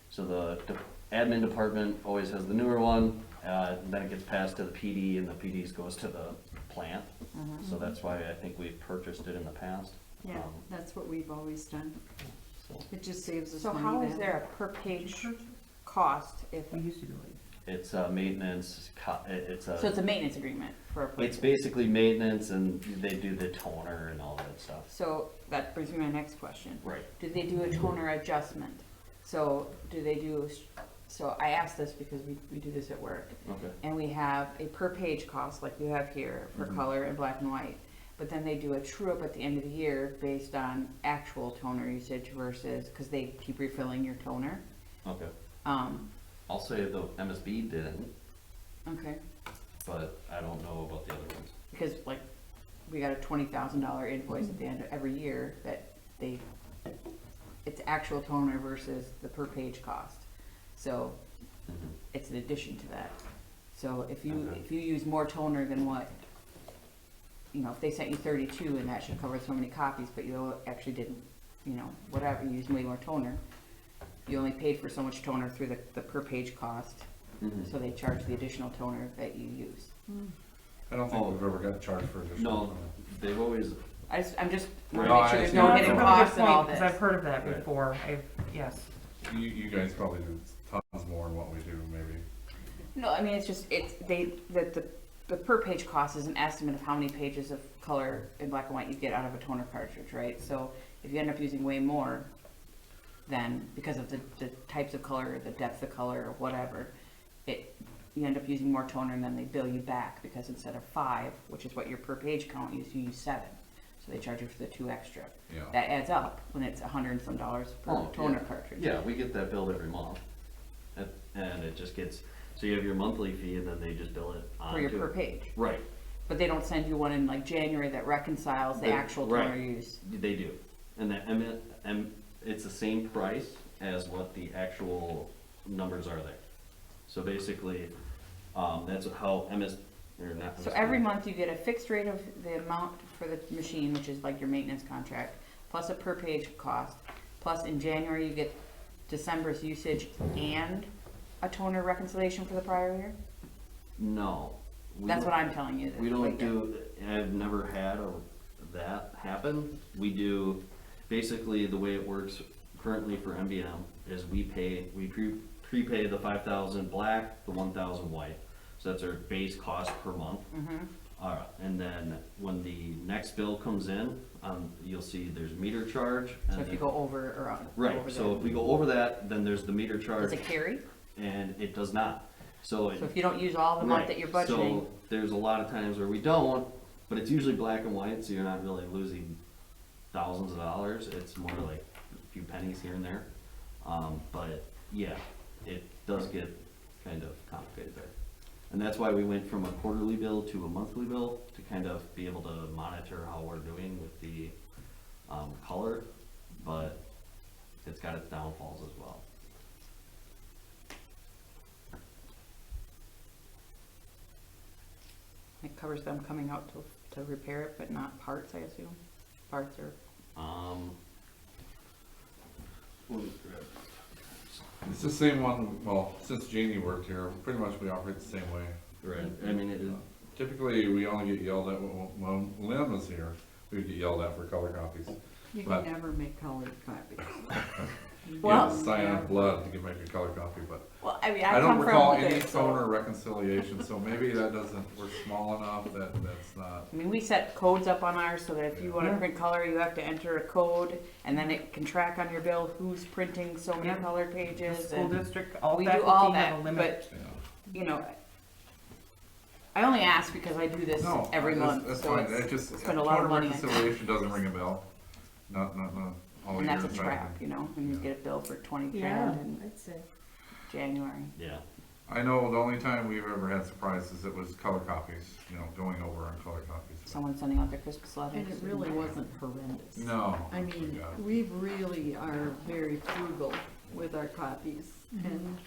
So the admin department always has the newer one, then it gets passed to the PD, and the PD's goes to the plant. So that's why I think we've purchased it in the past. Yeah, that's what we've always done. So It just saves us So money. how is that there a per page cost if, We used to do it. it's maintenance, it's so it's a maintenance agreement for a it's purchase? basically maintenance, and they do the toner and all that stuff. So that brings me to my next question. Right. Do they do a toner adjustment? So do they do, so I asked this because we do this at work. Okay. And we have a per page cost like you have here for Mhm. color and black and white. But then they do a true up at the end of the year based on actual toner usage versus, because they keep refilling your toner. Okay. Um, I'll say the MSB didn't, okay, but I don't know about the other ones. because like, we got a $20,000 invoice at the end of every year that they, it's actual toner versus the per page cost. So it's an addition to that. So if you, Okay. if you use more toner than what, you know, if they sent you 32 and that should cover so many copies, but you actually didn't, you know, whatever, you used way more toner, you only paid for so much toner through the per page cost, Mhm. so they charge the additional toner that you use. I don't think we've ever got charged for additional. No, they've always, I'm just No, wanna make sure I there's see. no No, that's a hidden really good costs and all point, 'cause I've this. heard of that Right. before, yes. You guys probably do tons more than what we do, maybe. No, I mean, it's just, the per page cost is an estimate of how many pages of color in black and white you get out of a toner cartridge, right? So if you end up using way more, then because of the types of color, the depth of color, or whatever, you end up using more toner and then they bill you back because instead of 5, which is what your per page count is, you use 7. So they charge you for the 2 extra. Yeah. That adds up when it's $100 and some per Oh, toner yeah. cartridge. yeah, we get that billed every month. And it just gets, so you have your monthly fee, and then they just bill it on For your to- per page. Right, But they don't send you one in like January that reconciles the They- actual right. toner use. they do. And it's the same price as what the actual numbers are there. So basically, that's how or not. So MSB. every month you get a fixed rate of the amount for the machine, which is like your maintenance contract, plus a per page cost, plus in January you get December's usage and a toner reconciliation for the prior year? No. we That's don't- what I'm telling you. We don't do, I've never had that happen. We do, basically, the way it works currently for MBM is we prepay the 5,000 black, the 1,000 white. So that's our base cost per month. Mm-hmm. And then when the next bill comes in, you'll see there's a meter charge. So and if you then- go over or on. Right, over so the- if we go over that, then there's the meter charge, Does it carry? and it does not. So it. So if you don't use all the month Right, that you're budgeting, So there's a lot of times where we don't, but it's usually black and white, so you're not really losing thousands of dollars. It's more like a few pennies here and there. But yeah, it does get kind of complicated there. And that's why we went from a quarterly bill to a monthly bill to kind of be able to monitor how we're doing with the color, but it's got its downfalls as well. it covers them coming out to repair it, but not parts, I assume? Parts or, Let me grab- It's the same one, well, since Jeannie worked here, pretty much we operate the same way. Right, I mean, it is. Typically, we only get yelled at when Lynn was here, we would get yelled at for color copies. You But- can never make colored copies. You Well- have to sign on blood to make a color copy, but well, I mean, I I don't come recall from any this, so. toner reconciliation, so maybe that doesn't, we're small enough that that's not. I mean, we set codes up on ours so that if you wanna Yeah. print color, you have to enter a code, and then it can track on your bill who's printing so many Yeah. colored The pages, school and, district, all we do faculty all have a that, limit. but, Yeah. you know, I only ask because I do this No, every month, that's so fine, it's, that just, spend a lot of toner money on- reconciliation doesn't ring a bell, not all and years. that's a trap, you know, and you get a bill for 20 Yeah, grand in I'd say. January. Yeah, I know the only time we've ever had surprises, it was color copies, going over on color copies. Someone sending out their Christmas letters. And it really wasn't horrendous. No. I mean, Yeah. we really are very frugal with our copies, and,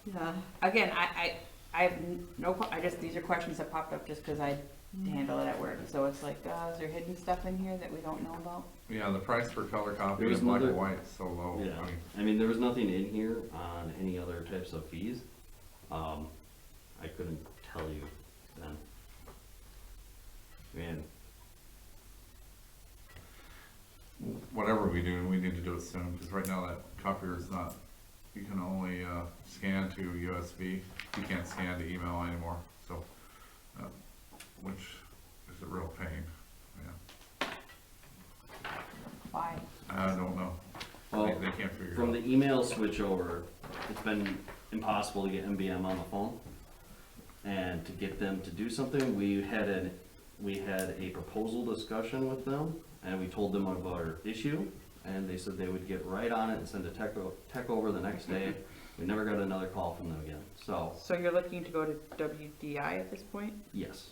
yeah. Again, I have no, these are questions that popped up just because I handle it at work, so it's like, is there hidden stuff in here that we don't know about? Yeah, the price per color copy There was in black and another- white is so low. yeah. I mean, I mean, there was nothing in here on any other types of fees. I couldn't tell you then. Man, whatever we do, we need to do it soon, because right now that copier is not, you can only scan to USB. You can't scan to email anymore, so, which is a real pain, yeah. Why? I don't know. well, They can't figure it from out. the email switch over, it's been impossible to get MBM on the phone. And to get them to do something, we had a proposal discussion with them, and we told them of our issue, and they said they would get right on it and send a tech over the next day. We never got another call from them again, so, So you're looking to go to WDI at this point? yes.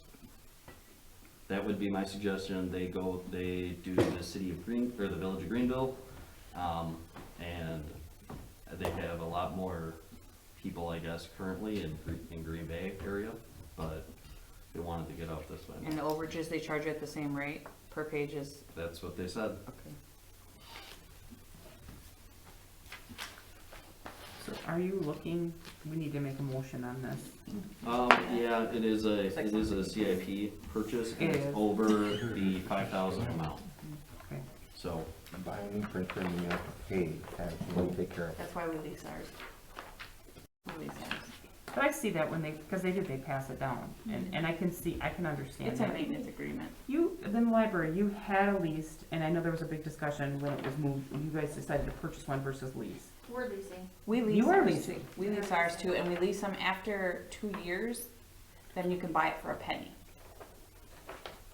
That would be my suggestion. They do the city of the village of Greenville, and they have a lot more people, I guess, currently in Green Bay area, but they wanted to get out this way. And the overages, they charge you at the same rate per page as, That's what they said. okay. So are you looking, we need to make a motion on this. Yeah, it is a CIP purchase, and It it's is. over the 5,000 amount. Okay. So, Buy a new printer and you have to pay, we'll take care of it. That's why we lease ours. We lease ours. But I see that when they pass it down, and I can understand It's a that. maintenance agreement. Then the library, you had a lease, and I know there was a big discussion when it was moved, you guys decided to purchase one versus lease. We're leasing. We lease You are ours leasing. too. We lease ours too, and we lease them after 2 years, then you can buy it for a penny.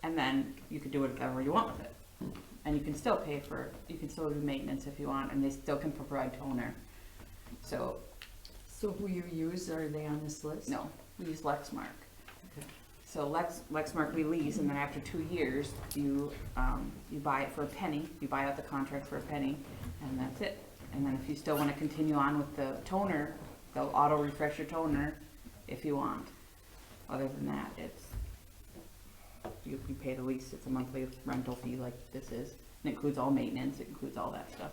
And then you can do whatever you want with it. And you can still you can still do maintenance if you want, and they still can provide toner. So, So who you use, are they on this list? no, we use Lexmark. Okay. So Lexmark we lease, and then after 2 years, you buy it for a penny, you buy out the contract for a penny, and that's it. And then if you still wanna continue on with the toner, they'll auto refresh your toner if you want. Other than that, it's, you pay the lease, it's a monthly rental fee like this is. It includes all maintenance, it includes all that stuff.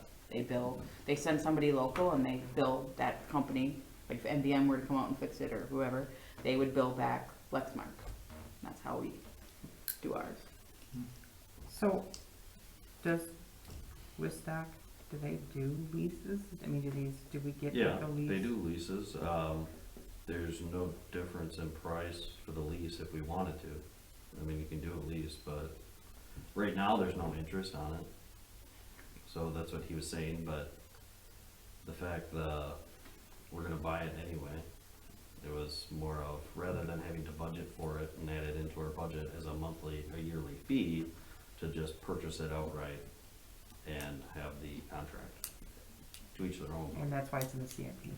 They send somebody local and they bill that company, like if MBM were to come out and fix it or whoever, they would bill back Lexmark. That's how we do ours. So, does Wistock, do they do leases? I mean, do we get yeah, the lease? they do leases. There's no difference in price for the lease if we wanted to. I mean, you can do a lease, but right now, there's no interest on it. So that's what he was saying, but the fact that we're gonna buy it anyway, it was more of, rather than having to budget for it and add it into our budget as a yearly fee, to just purchase it outright and have the contract. To each their own. And that's why it's in the CIP.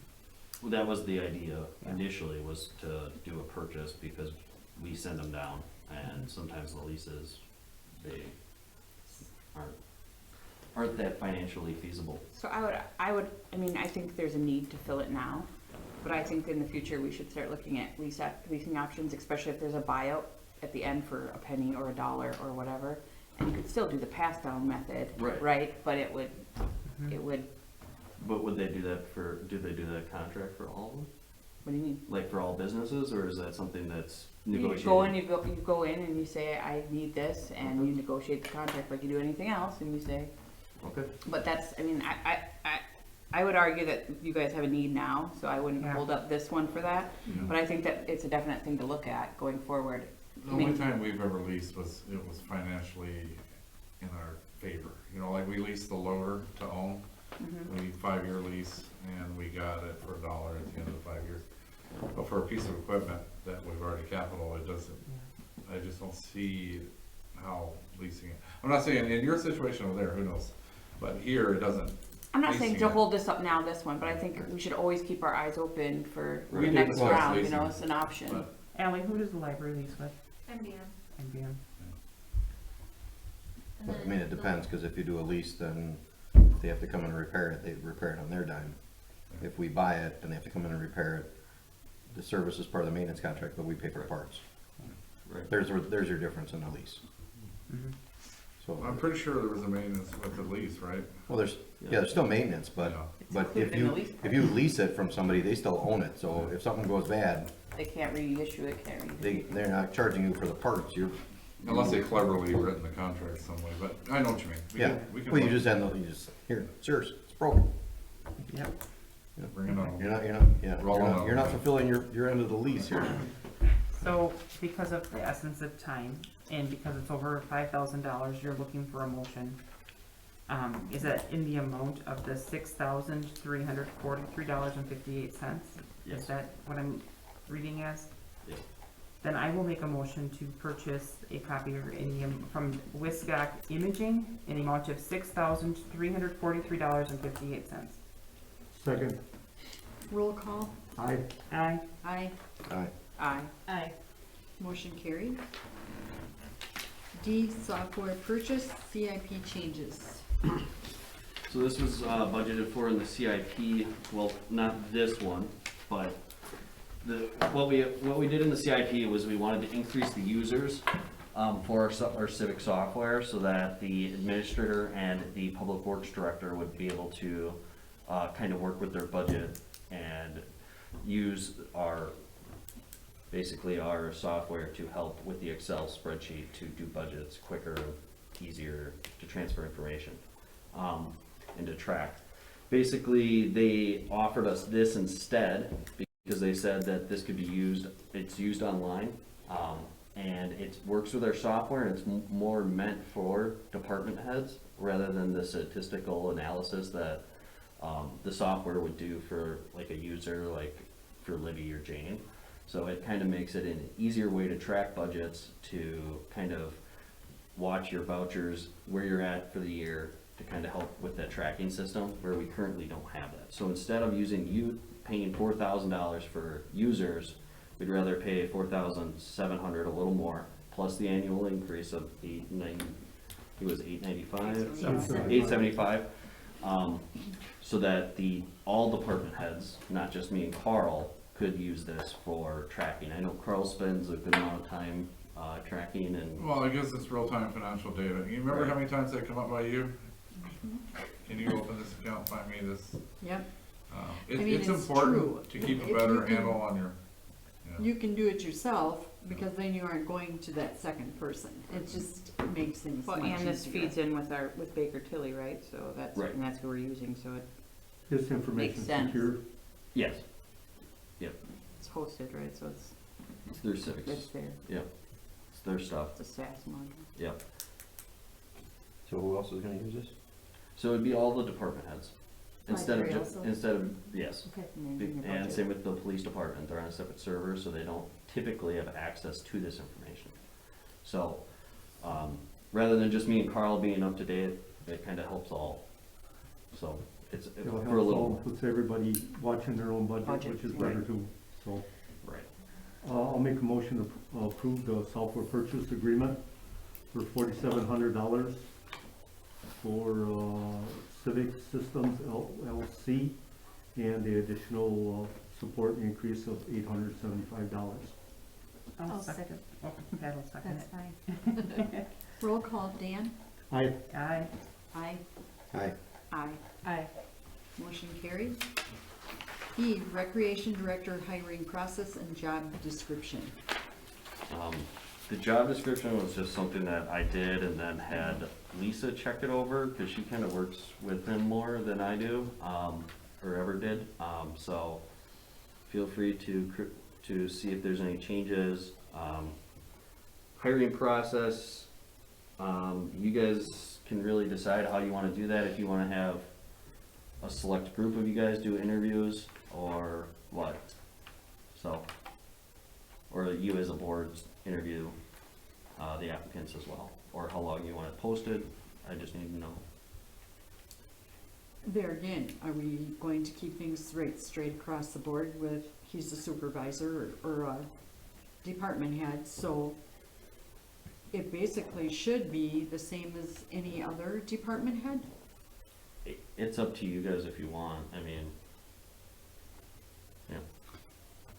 Well, that was the idea Yeah. initially, was to do a purchase, because we send them down, and sometimes the leases, they aren't that financially feasible. So I mean, I think there's a need to fill it now, but I think in the future, we should start looking at leasing options, especially if there's a buyout at the end for a penny or a dollar or whatever. And you could still do the pass-down method, Right. right? But it would, But would they do that do they do that contract for all of them? what do you mean? Like for all businesses, or is that something that's You negotiated? you go in and you say, I need this, and you negotiate the contract like you do anything else, and you say, Okay. but that's, I mean, I would argue that you guys have a need now, so I wouldn't Yeah. hold up this one for that. Yeah. But I think that it's a definite thing to look at going forward. The only time we've ever leased was financially in our favor. You know, like we leased the loader to own, we 5-year lease, and we got it for $1 at the end of the 5 years. But for a piece of equipment that we've already capital, it doesn't, I just don't see how leasing it. I'm not saying in your situation over there, who knows, but here it doesn't. I'm not saying leasing to it. hold this up now, this one, but I think we should always keep our eyes open for We the did next discuss round, you leasing know, it, it's an option. but- Ally, who does the library lease with? MDM. NBM. And But, I then mean, it the- depends, cause if you do a lease, then they have to come and repair it, they repair it on their dime. If we buy it and they have to come in and repair it, the service is part of the maintenance contract, but we pay for parts. Right. There's your difference in the lease. Mhm. So, I'm pretty sure there was a maintenance with the lease, right? well, there's still maintenance, but, Yeah. but included if in the you, lease if you lease it from somebody, they still own it, so if something goes bad, They can't reissue it, can't reissue it. they're not charging you for the parts, Unless they cleverly written the contract some way, but I know what you mean. yeah. We can Well, you look. just here, it's yours, it's broken. Yep. Bring it on. You're not fulfilling your end of the lease here. So because of the essence of time and because it's over $5,000, you're looking for a motion. Is that in the amount of the $6,343.58? Yes. Is that what I'm reading as? Yes. Then I will make a motion to purchase a copier from Wiscott Imaging in the amount of $6,343.58. Second, Roll call. aye. Aye. Aye. Aye. Aye. Aye. Motion carried. D, software purchase, CIP changes. So this was budgeted for in the CIP, well, not this one, but what we did in the CIP was we wanted to increase the users for our civic software, so that the administrator and the public works director would be able to kind of work with their budget and use basically our software to help with the Excel spreadsheet to do budgets quicker, easier to transfer information, and to track. Basically, they offered us this instead because they said that this could be used, it's used online, and it works with our software, and it's more meant for department heads rather than the statistical analysis that the software would do for like a user, like for Libby or Jane. So it kind of makes it an easier way to track budgets, to kind of watch your vouchers, where you're at for the year, to kind of help with that tracking system where we currently don't have that. So instead of paying $4,000 for users, we'd rather pay $4,700, a little more, plus the annual increase of $875, so that all department heads, not just me and Carl, could use this for tracking. I know Carl spends a good amount of time tracking and. Well, I guess it's real-time financial data. You remember how many times that come up by you? Can you open this account, find me this? Yep. It's it's true. important to keep If a better you can- handle on your, You can do it yourself, because then you aren't going to that second person. It just makes things much Well, easier. and this feeds in with Baker Tilly, right? So that's, Right. and that's who we're using, so This information Makes sense. secure? Yes, it's hosted, right? So it's through civics. there. Yep. their stuff, It's a SAS module. yep. So who else is gonna use this? So it'd be all the department heads. Instead of, Library also? instead of, yes. Okay. And then your And budget. same with the police department, they're on a separate server, so they don't typically have access to this information. So, rather than just me and Carl being up to date, it kinda helps all. So, it's It'll for a help little, all, puts everybody watching their own budget, Budget, which is right. better too, so. right. I'll make a motion to approve the software purchase agreement for $4,700 for Civic Systems LLC and the additional support increase of $875. I'll second. Oh, Pat will second That's it. fine. Roll call, Dan? Aye. Aye. Aye. Aye. Aye. Aye. Motion carried. E, Recreation Director hiring process and job description. The job description was just something that I did and then had Lisa check it over, cause she kinda works with him more than I do, or ever did. So feel free to see if there's any changes. Hiring process, you guys can really decide how you wanna do that, if you wanna have a select group of you guys do interviews, or what, so. Or you as a board interview, the applicants as well, or how long you want it posted, I just need to know. There again, are we going to keep things straight across the board with, he's a supervisor or a department head, so it basically should be the same as any other department head? It's up to you guys if you want, I mean, yeah.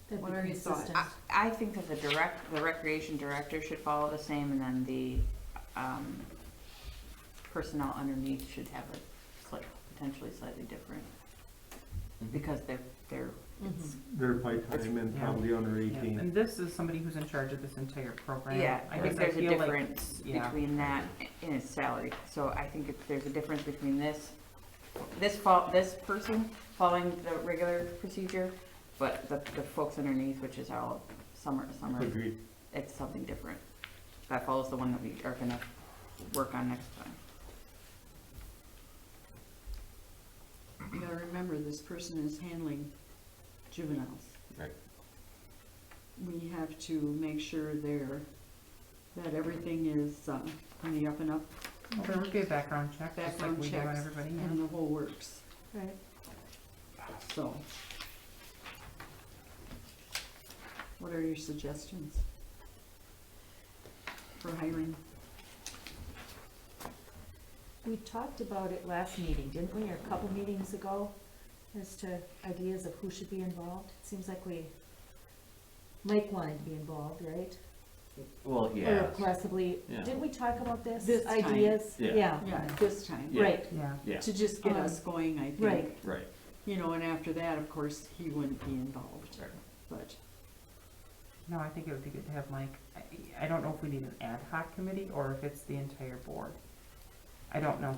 That'd What be are your thoughts? consistent. I think that the recreation director should follow the same, and then the, personnel underneath should have a potentially slightly different, because they're, it's, They're part-time and probably under Yeah. 18. And this is somebody who's in charge of this entire program. yeah, I think guess there's a feel like- difference yeah. between that and his salary. So I think if there's a difference between this person following the regular procedure, but the folks underneath, which is all summer to summer, Agreed. it's something different. That follows the one that we are gonna work on next time. You gotta remember, this person is handling juveniles. Right. We have to make sure that everything is on the up and up, Well, there would be a background check, just like background we do on checks, everybody, and yeah. the whole works, Right. so. What are your suggestions for hiring? We talked about it last meeting, didn't we, or a couple meetings ago, as to ideas of who should be involved? It seems like Mike wanted to be involved, right? Well, Or yeah, possibly, Yeah. didn't we talk about this? This time. Ideas? Yeah. Yeah, this time, Yeah. Right, Yeah, yeah, to just get us going, I think. right. right, You know, and after that, of course, he wouldn't be involved, right. but, no, I think it would be good to have Mike. I don't know if we need an ad hoc committee or if it's the entire board. I don't know.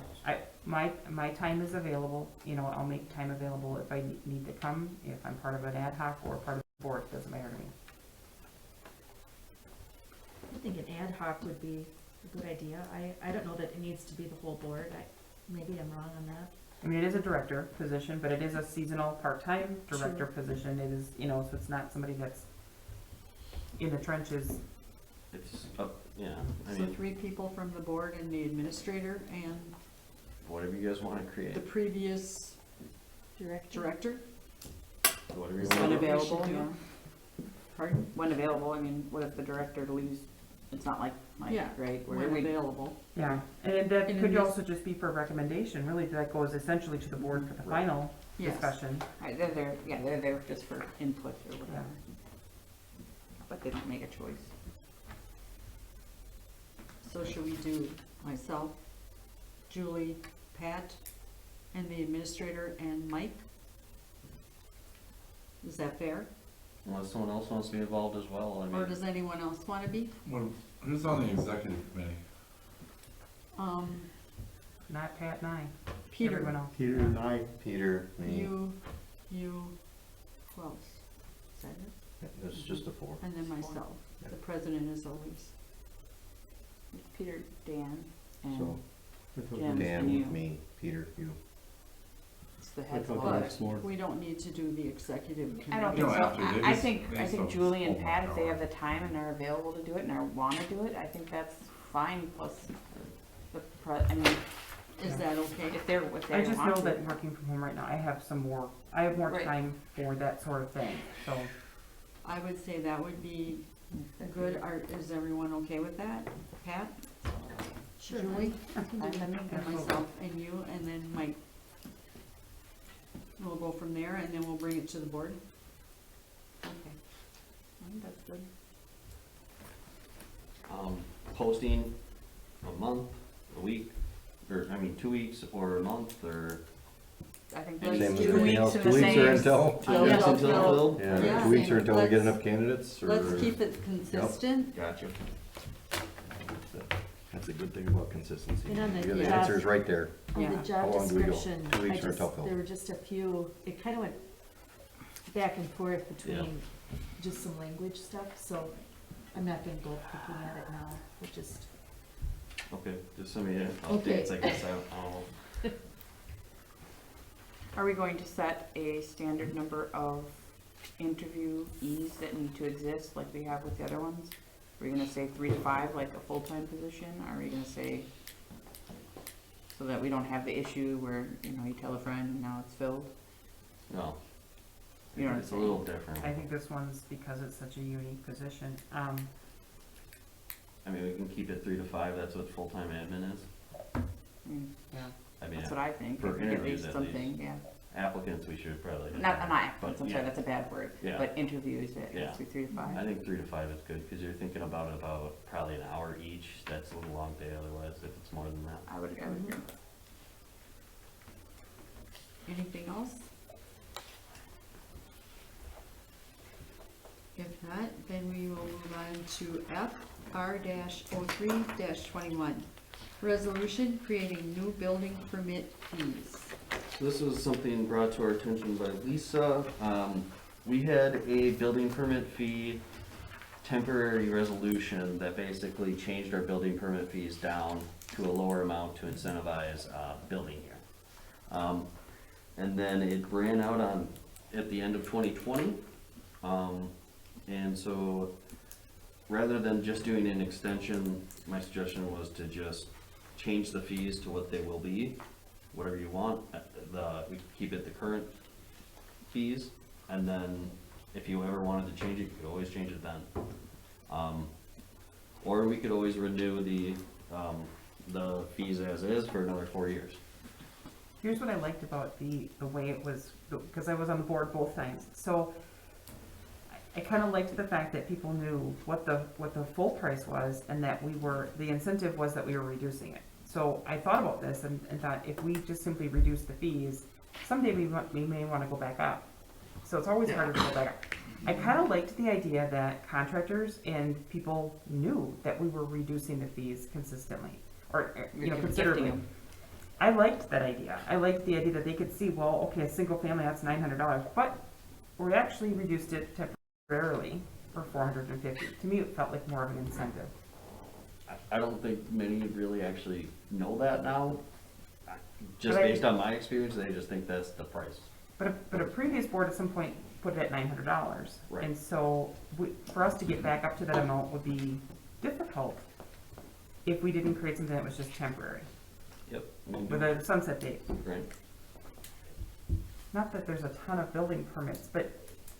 My time is available, you know, I'll make time available if I need to come, if I'm part of an ad hoc or part of the board, it doesn't matter to me. I think an ad hoc would be a good idea. I don't know that it needs to be the whole board. Maybe I'm wrong on that. I mean, it is a director position, but it is a seasonal, part-time director position. It is, you know, so it's not somebody that's in the trenches. It's up, yeah, I so mean, 3 people from the board and the administrator and whatever you guys wanna create, the previous director? whatever you Is that wanna do. available? We should Yeah. do. Pardon? When available, I mean, what if the director leaves, it's not like Mike, Yeah, right? Where when we, available. Yeah, and that And in could this- also just be for recommendation, really, that goes essentially to the board for the Right. final Yes. discussion. they're there, yeah, they're there just for input or whatever. But they don't make a choice. So should we do myself, Julie, Pat, and the administrator and Mike? Is that fair? Unless someone else wants to be involved as well, I Or mean, does anyone else wanna be? Who's on the executive committee? Not Pat and I, everyone Peter, else. Peter and I, Peter, me, you, who else? Is that it? this is just a 4. And then myself. The president is always Peter, Dan, and So, That's what Jim. we- Dan, you. me, Peter, you. it's the I heads of thought all there that. was more. We don't need to do the executive committee. I don't You think so. don't have to. They I just- think, they I just think don't Julie and hold Pat, my if they power. have the time and are available to do it and are, wanna do it, I think that's fine, plus I mean, Is that okay? if they I just know want to. that working from home right now, I have more Right. time for that sort of thing, so. I would say that would be good. Is everyone okay with that? Pat, Sure. Julie, I can do Fine that. by me. and myself, and you, and then Mike. We'll go from there, and then we'll bring it to the board. Okay. I think that's good. Posting a month, a week, or, 2 weeks, or a month, or I think Same let's as do everything 2 weeks else. in 2 the weeks same. or until- 2 weeks Yeah. until filled? Yeah, Yeah. 2 weeks or until we get Let's- enough candidates, or? Let's keep it consistent. Gotcha. That's a good thing about consistency. And on the You got the job- answers right there. On Yeah. the How job long do we go? description, 2 weeks I or just, until filled? there were just a few, it kind of went back and forth between just some language stuff, so I'm not gonna go looking at it now, we'll just, Okay, just send me Okay. updates, I guess, I'll Are we going to set a standard number of interviewees that need to exist like we have with the other ones? Are we gonna say 3 to 5, like a full-time position? Are we gonna say, so that we don't have the issue where, you tell a friend, and now it's filled? no. You know what I'm It's a little different. I think this one's, because it's such a unique position, We can keep it 3 to 5, that's what full-time admin is. yeah. That's what I think. For I think interviews, at something, yeah. Applicants, we should probably. Not applicants, I'm But, sorry, yeah. that's a bad word. Yeah. But interviews, it Yeah. has to be 3 to 5. I think 3 to 5 is good, because you're thinking about probably an hour each, that's a little long day otherwise, if it's more than that. I would agree. Anything else? If not, then we will move on to FR-03-21. Resolution creating new building permit fees. So this was something brought to our attention by Lisa. We had a building permit fee temporary resolution that basically changed our building permit fees down to a lower amount to incentivize, building here. And then it ran out at the end of 2020. And so, rather than just doing an extension, my suggestion was to just change the fees to what they will be, whatever you want. We keep it the current fees, and then if you ever wanted to change it, you could always change it then. Or we could always renew the fees as is for another 4 years. Here's what I liked about the way it was, because I was on the board both times. So I kind of liked the fact that people knew what the full price was, and that the incentive was that we were reducing it. So I thought about this and thought, if we just simply reduce the fees, someday we may want to go back up. So it's always harder to go back up. I kind of liked the idea that contractors and people knew that we were reducing the fees consistently, or Gifting considerably. them. I liked that idea. I liked the idea that they could see, well, okay, a single family, that's $900, but we actually reduced it temporarily for $450. To me, it felt like more of an incentive. I don't think many really actually know that now. Just But I- based on my experience, they just think that's the price. But a previous board at some point put it at $900. Right. And so for us to get back up to that amount would be difficult if we didn't create something that was just temporary, Yep. with a sunset date. Right. Not that there's a ton of building permits, but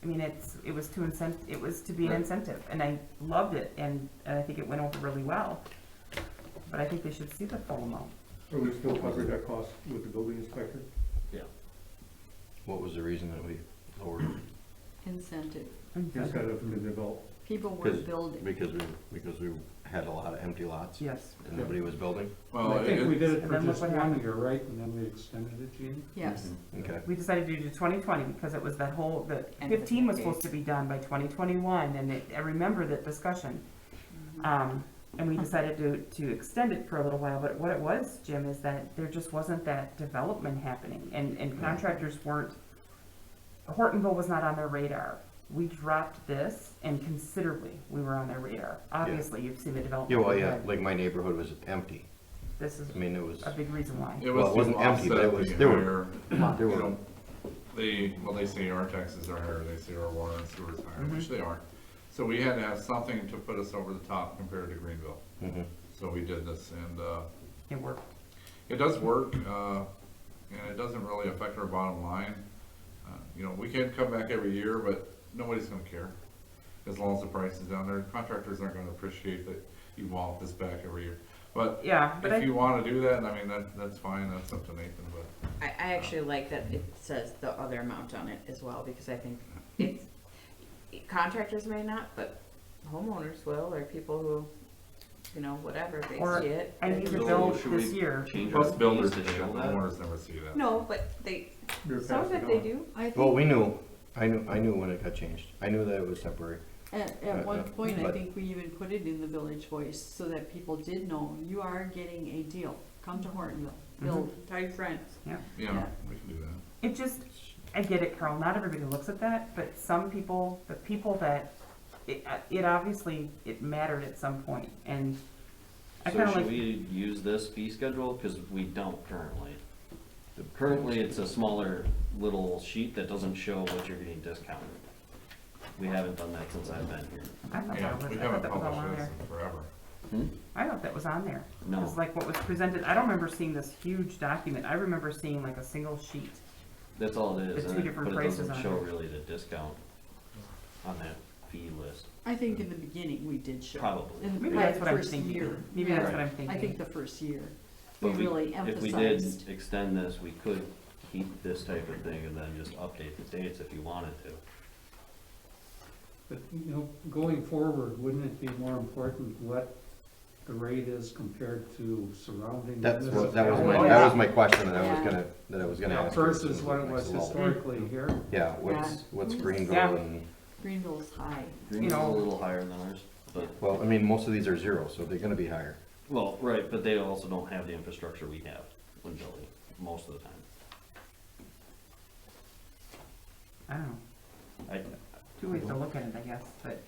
I mean, it was to be an Right. incentive, and I loved it, and I think it went over really well. But I think they should see the full amount. Are we still covering that cost with the building inspector? Yeah. What was the reason that we lowered it? Incentive. Instead of the develop? People were Because- building. Because we had a lot of empty lots Yes. and nobody was building? Well, I think we did it And for then look just what 1 happened. year, right? And then we extended it, Gene? Yes. Okay. We decided to do 2020 because it was the End of 15 was the supposed to be done by 2021, and I remember that discussion. And we decided to extend it for a little while, but what it was, Jim, is that there just wasn't that development happening, and contractors weren't, Hortonville was not on their radar. we dropped this, and considerably, we were on their radar. Obviously, you've seen the Yeah, development. well, we've yeah, had. like my neighborhood was empty. This is I mean, it was, a big reason why. It Well, was it wasn't to empty, but it offset was- the there were- higher, there you were, know, they say our taxes are higher, they say our water and sewer is higher, which they are. So we had to have something to put us over the top compared to Greenville. mhm. So we did this, and, It worked. it does work, and it doesn't really affect our bottom line. You know, we can come back every year, but nobody's gonna care, as long as the price is down there. Contractors aren't gonna appreciate that you want this back every year. But Yeah, but if I, you wanna do that, I mean, that's fine, that's up to Nathan, but. I actually like that it says the other amount on it as well, because I think it's, contractors may not, but homeowners will, or people who, you know, whatever, they Or see it. I need to So build should this we year. change our Plus builders fees to today, show that? homeowners never see that. No, but they, You're some of passing it they on. do. I Well, think we knew, I knew when it got changed. I knew that it was temporary. at one point, I but- think we even put it in the Village Voice so that people did know you are getting a deal. Come to Hortonville, build, tell your friends. Yeah, Yeah. we can do that. It just, I get it, Carl, not everybody looks at that, but some people, the people that, it obviously, it mattered at some point, and I So kinda should like, we use this fee schedule? Cause we don't currently. Currently, it's a smaller little sheet that doesn't show what you're getting discounted. We haven't done that since I've been here. I thought Yeah, that was, we I thought haven't that was all on published there. this in forever. Hmm? I thought that was on there. No. Cause like what was presented, I don't remember seeing this huge document, I remember seeing like a single sheet. That's all it is, The two and different but it prices doesn't on show there. really the discount on that fee list. I think in the beginning we did show. Probably. In the Maybe that's what I'm first thinking. year. Maybe Yeah. that's what I'm thinking. I think the first year, we But really if we emphasized. did extend this, we could keep this type of thing and then just update the dates if you wanted to. But, you know, going forward, wouldn't it be more important what the rate is compared to surrounding That's what, municipalities? that was my question that I was Yeah. gonna ask. you. Versus what it was Well, historically here? Yeah, what's Greenville Yeah. and, Greenville's high. Greenville's know- a little higher than ours, but, well, I mean, most of these are zero, so they're gonna be higher. well, right, but they also don't have the infrastructure we have when building, most of the time. I don't know, I, two ways to look at it, I guess, but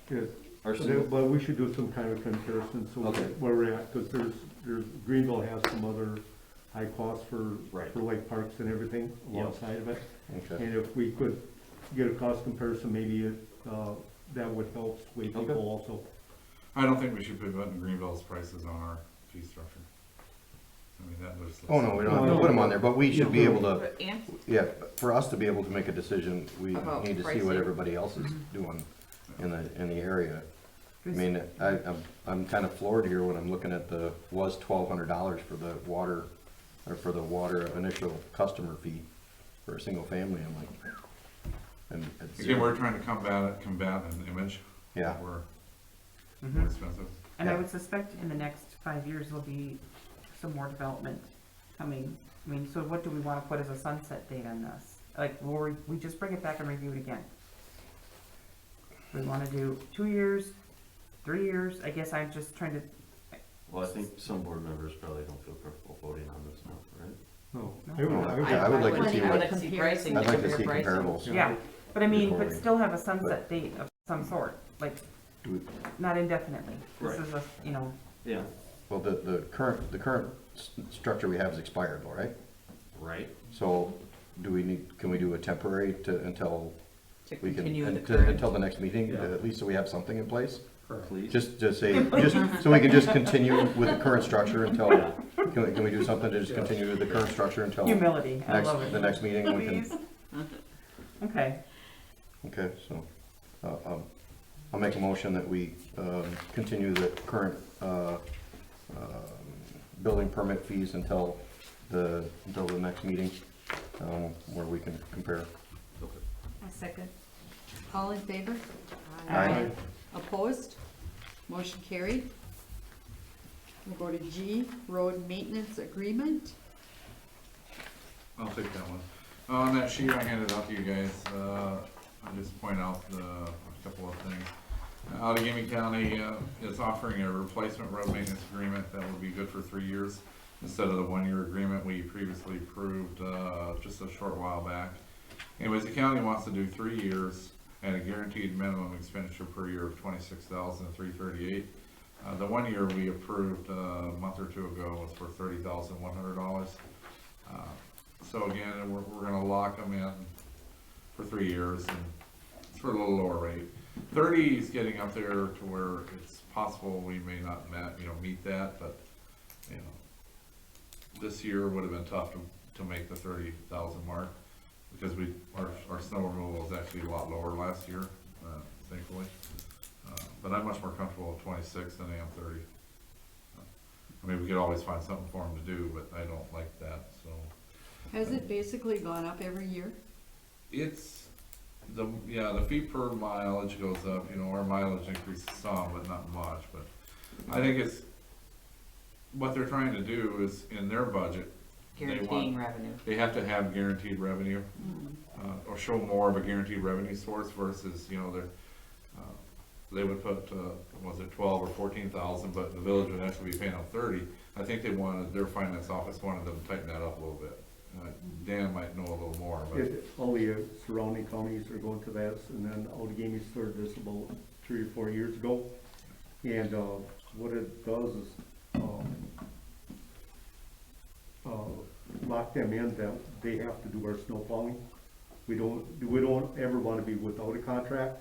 Yes, our, but we should do some kind of comparison, so Okay. where we're at, because there's, Greenville has some other high costs for, Right. for like parks and everything Yep. alongside of it. Okay. And if we could get a cost comparison, maybe that would help sway Okay. people also. I don't think we should put Greenville's prices on our fee structure. I mean, that was. Oh, no, we don't have to put them on there, but we should be able to, But and yeah, for us to be able to make a decision, we About need to see pricing. what everybody else is doing in the area. I mean, I'm kind of floored here when I'm looking at was $1,200 for the water, or for the water initial customer fee for a single family, I'm like, and it's Again, we're trying to combat an image. Yeah. We're mhm. more expensive. And I Yeah. would suspect in the next 5 years there'll be some more development coming. I mean, so what do we wanna put as a sunset date on this? Like, will we just bring it back and review it again? We wanna do 2 years, 3 years, I guess I'm just trying to, well, I think some board members probably don't feel comfortable voting on this now, right? No, No, I would like to see I would what, like to see pricing. I'd like to see compare pricing. comparables. yeah, but I mean, Before but we- still have a sunset date of some sort, like, Do we- not indefinitely. This Right. is a, you know, Yeah, well, the current structure we have is expired, though, right? right? So, can we do a temporary until To we can, continue the until current. the next meeting, Yeah. at least so we have something in place? Correct. Please? Just so we can just continue with the current structure until, can we do something to just Yeah. continue with the current structure until humility, I love it. the next meeting? We can, Please. Okay, okay, so, I'll make a motion that we, continue the current, building permit fees until the next meeting, where we can compare. A second. All in favor? Aye. Opposed? Motion carried. We'll go to G, road maintenance agreement. I'll take that one. On that sheet I handed out to you guys, I'll just point out a couple of things. Allegheny County is offering a replacement road maintenance agreement that will be good for 3 years instead of the 1-year agreement we previously approved just a short while back. Anyways, the county wants to do 3 years at a guaranteed minimum expenditure per year of $26,338. The 1 year we approved a month or two ago was for $30,100. So again, we're gonna lock them in for 3 years, and it's for a little lower rate. 30 is getting up there to where it's possible we may not meet that, but, you know, this year would have been tough to make the 30,000 mark, because our snow removal was actually a lot lower last year, thankfully. But I'm much more comfortable with 26 than I am 30. I mean, we could always find something for them to do, but I don't like that, so. Has it basically gone up every year? It's, the feet per mileage goes up, you know, our mileage increases some, but not much, but I think it's, what they're trying to do is, in their budget, Guaranteeing revenue. they have to have guaranteed revenue, or show more of a guaranteed revenue source versus, you know, they would put, was it 12 or 14,000, but the village would actually be paying them 30. I think their finance office wanted them to tighten that up a little bit. Dan might know a little more, but. All the surrounding counties are going to that, and then Outagamie started this about 3 or 4 years ago. And what it does is lock them in that they have to do our snow plowing. We don't ever want to be without a contract,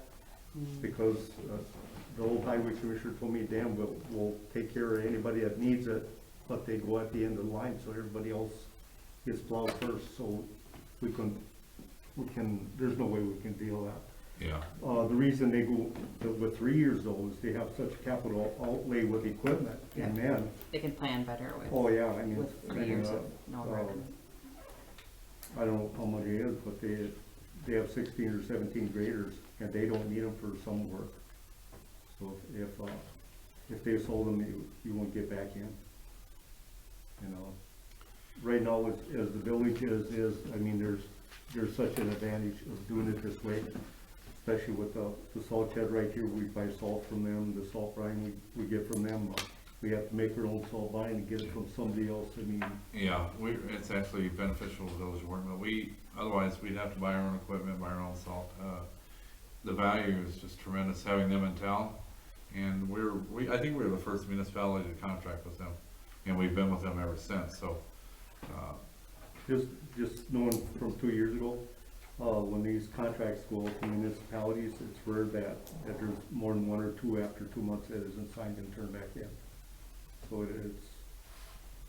because the old highway commissioner told me, Dan, we'll take care of anybody that needs it, but they go at the end of the line, so everybody else gets plowed first, so we can, there's no way we can deal that. Yeah. The reason they go with 3 years though is they have such capital outlay with equipment, and then, They can plan better with. oh yeah, I mean, With 3 years of no revenue. I don't know how much it is, but they have 16 or 17 graders, and they don't need them for some work. So if they sold them, you won't get back in. You know, right now, as the village is, I mean, there's such an advantage of doing it this way, especially with the salt shed right here. We buy salt from them, the salt brine we get from them. We have to make our own salt brine and get it from somebody else. I mean, Yeah, it's actually beneficial to Village of Hortonville. Otherwise, we'd have to buy our own equipment, buy our own salt. The value is just tremendous having them in town, and I think we were the first municipality to contract with them, and we've been with them ever since, so. just knowing from 2 years ago, when these contracts go out to municipalities, it's rare that there's more than 1 or 2 after 2 months that isn't signed and turned back in. So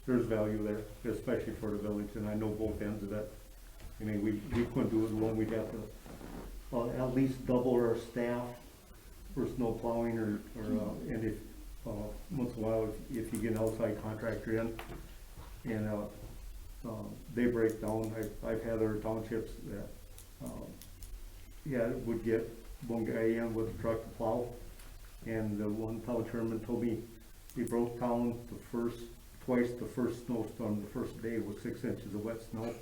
there's value there, especially for the village, and I know both ends of that. I mean, we couldn't do it alone. We'd have to at least double our staff for snow plowing, and if once in a while, if you get an outside contractor in, and they break down. I've had other townships that would get one guy in with a truck to plow, and the one town chairman told me he broke down twice the first snowstorm. The first day was 6 inches of wet snow,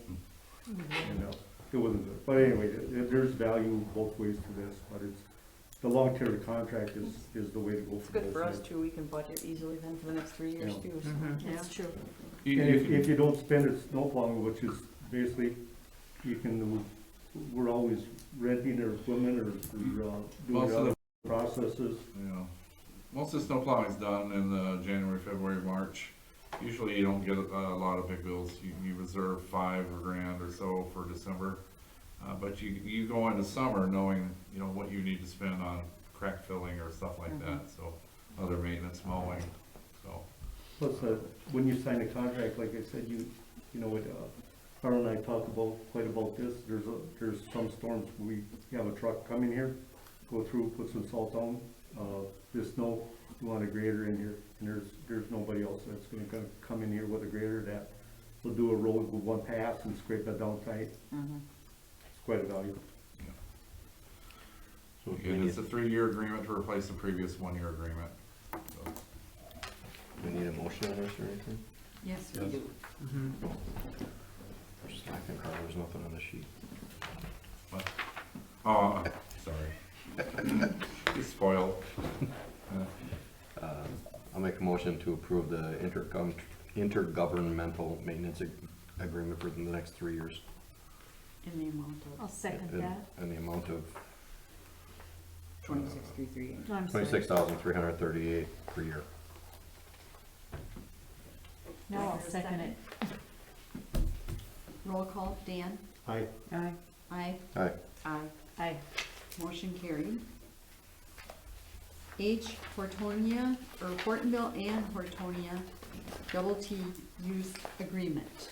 and it wasn't good. But anyway, there's value both ways to this, but the long-term contract is the way to go. It's good for us too, we can budget easily then for the next 3 years too, so. That's true. And if you don't spend it snow plowing, which is basically, we're always renting our equipment or doing other processes. Yeah, most of the snow plowing is done in the January, February, March. Usually you don't get a lot of big bills. You reserve $5 grand or so for December. But you go into summer knowing, you know, what you need to spend on crack filling or stuff like that, so other maintenance, mowing, so. Plus, when you sign a contract, like I said, you know, Carl and I talked quite about this. There's some storms we have a truck come in here, go through, put some salt on. This snow, you want a grader in here, and there's nobody else that's gonna come in here with a grader that will do a road with one pass and scrape that down tight. It's quite a value. So And it's a 3-year agreement to replace the previous 1-year agreement, so. do we need a motion on this or anything? Yes, we do. We're slacking, Carl, there's nothing on the sheet. What? Oh, sorry. You spoiled. I'll make a motion to approve the intergovernmental maintenance agreement for the next 3 years. In the amount I'll of. second And- that. And the amount of 26,338. No, I'm sorry. 26,338 per year. Now I'll Is there a second it. Roll call, Dan? Aye. Aye. Aye. Aye. Aye. Aye. Motion carried. H, Hortonia, or Hortonville and Hortonia, double T use agreement.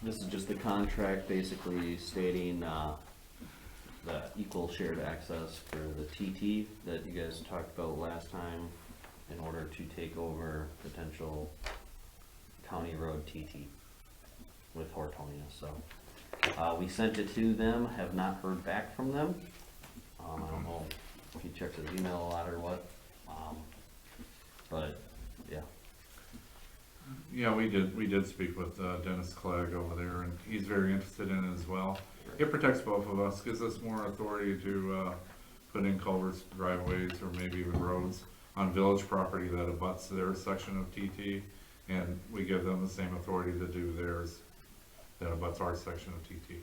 This is just the contract basically stating, the equal shared access for the TT that you guys talked about last time in order to take over potential county road TT with Hortonia, so. We sent it to them, have not heard back from them. I don't know if you checked his email a lot or what, but, yeah. Yeah, we did speak with Dennis Clegg over there, and he's very interested in it as well. It protects both of us, gives us more authority to put in culverts, driveways, or maybe even roads on village property that abuts their section of TT, and we give them the same authority to do theirs that abuts our section of TT.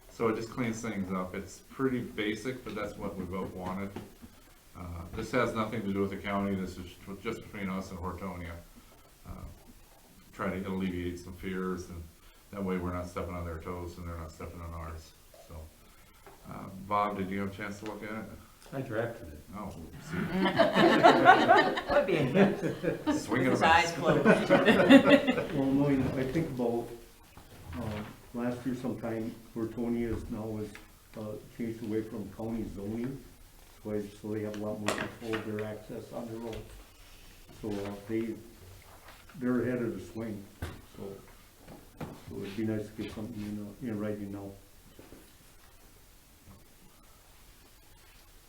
So it just cleans things up. It's pretty basic, but that's what we both wanted. This has nothing to do with the county. This is just between us and Hortonia. Try to alleviate some fears, and that way we're not stepping on their toes and they're not stepping on ours. So, Bob, did you have a chance to look at it? I drafted it. Oh, see, Would be a hit. swing With it his eyes around. closed. Well, no, you know, I think about, last year sometime, Hortonia is changed away from county zoning, so they have a lot more control of their access on the road. So, they're ahead of the swing, so it'd be nice to get something in writing now.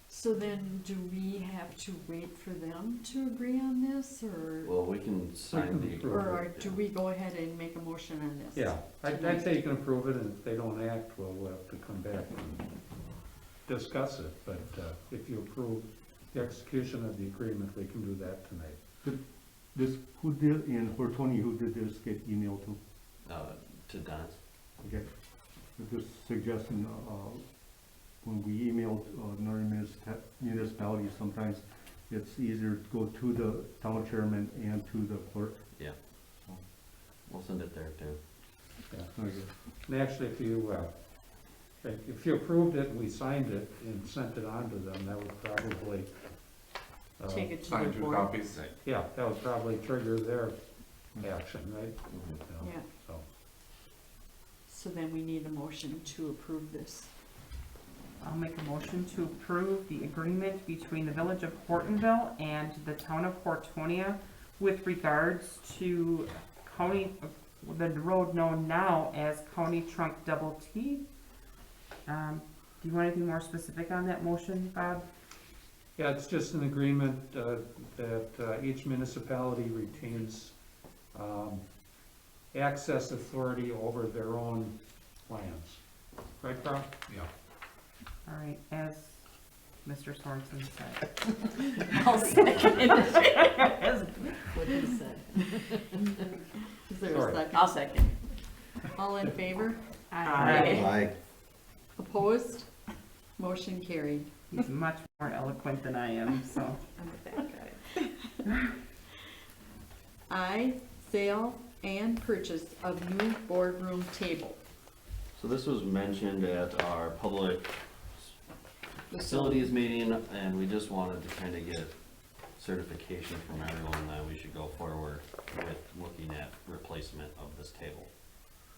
So then, do we have to wait for them to agree on this, or, Well, we can sign can the. approve or do we go ahead and make a motion on this? Yeah, I'd say you can approve it, and if they don't act, we'll have to come back and discuss it. But if you approve the execution of the agreement, we can do that tonight. Who did, in Hortonia, who did this get emailed to? To Dennis. Okay, just suggesting, when we emailed another municipality, sometimes it's easier to go to the town chairman and to the clerk. Yeah. We'll send it there too. Yeah. Okay. And actually, if you approved it and we signed it and sent it on to them, that would probably, Take it to the Sign 2 board? copies. yeah, that would probably trigger their action, right? Mhm. Yeah, So, so then we need a motion to approve this. I'll make a motion to approve the agreement between the Village of Hortonville and the Town of Hortonia with regards to the road known now as County Trunk Double T. Do you want anything more specific on that motion, Bob? yeah, it's just an agreement that each municipality retains access authority over their own lands. Right, Carl? Yeah. All right, as Mr. Sorensen said. I'll second. As- What he said. Is there a Sorry. second? I'll second. All in favor? Aye. Aye. Opposed? Motion carried. He's much more eloquent than I am, so. I'm a bad guy. I, sale and purchase of new boardroom table. So this was mentioned at our public facilities meeting, and we just wanted to kind of get certification from everyone that we should go forward with looking at replacement of this table.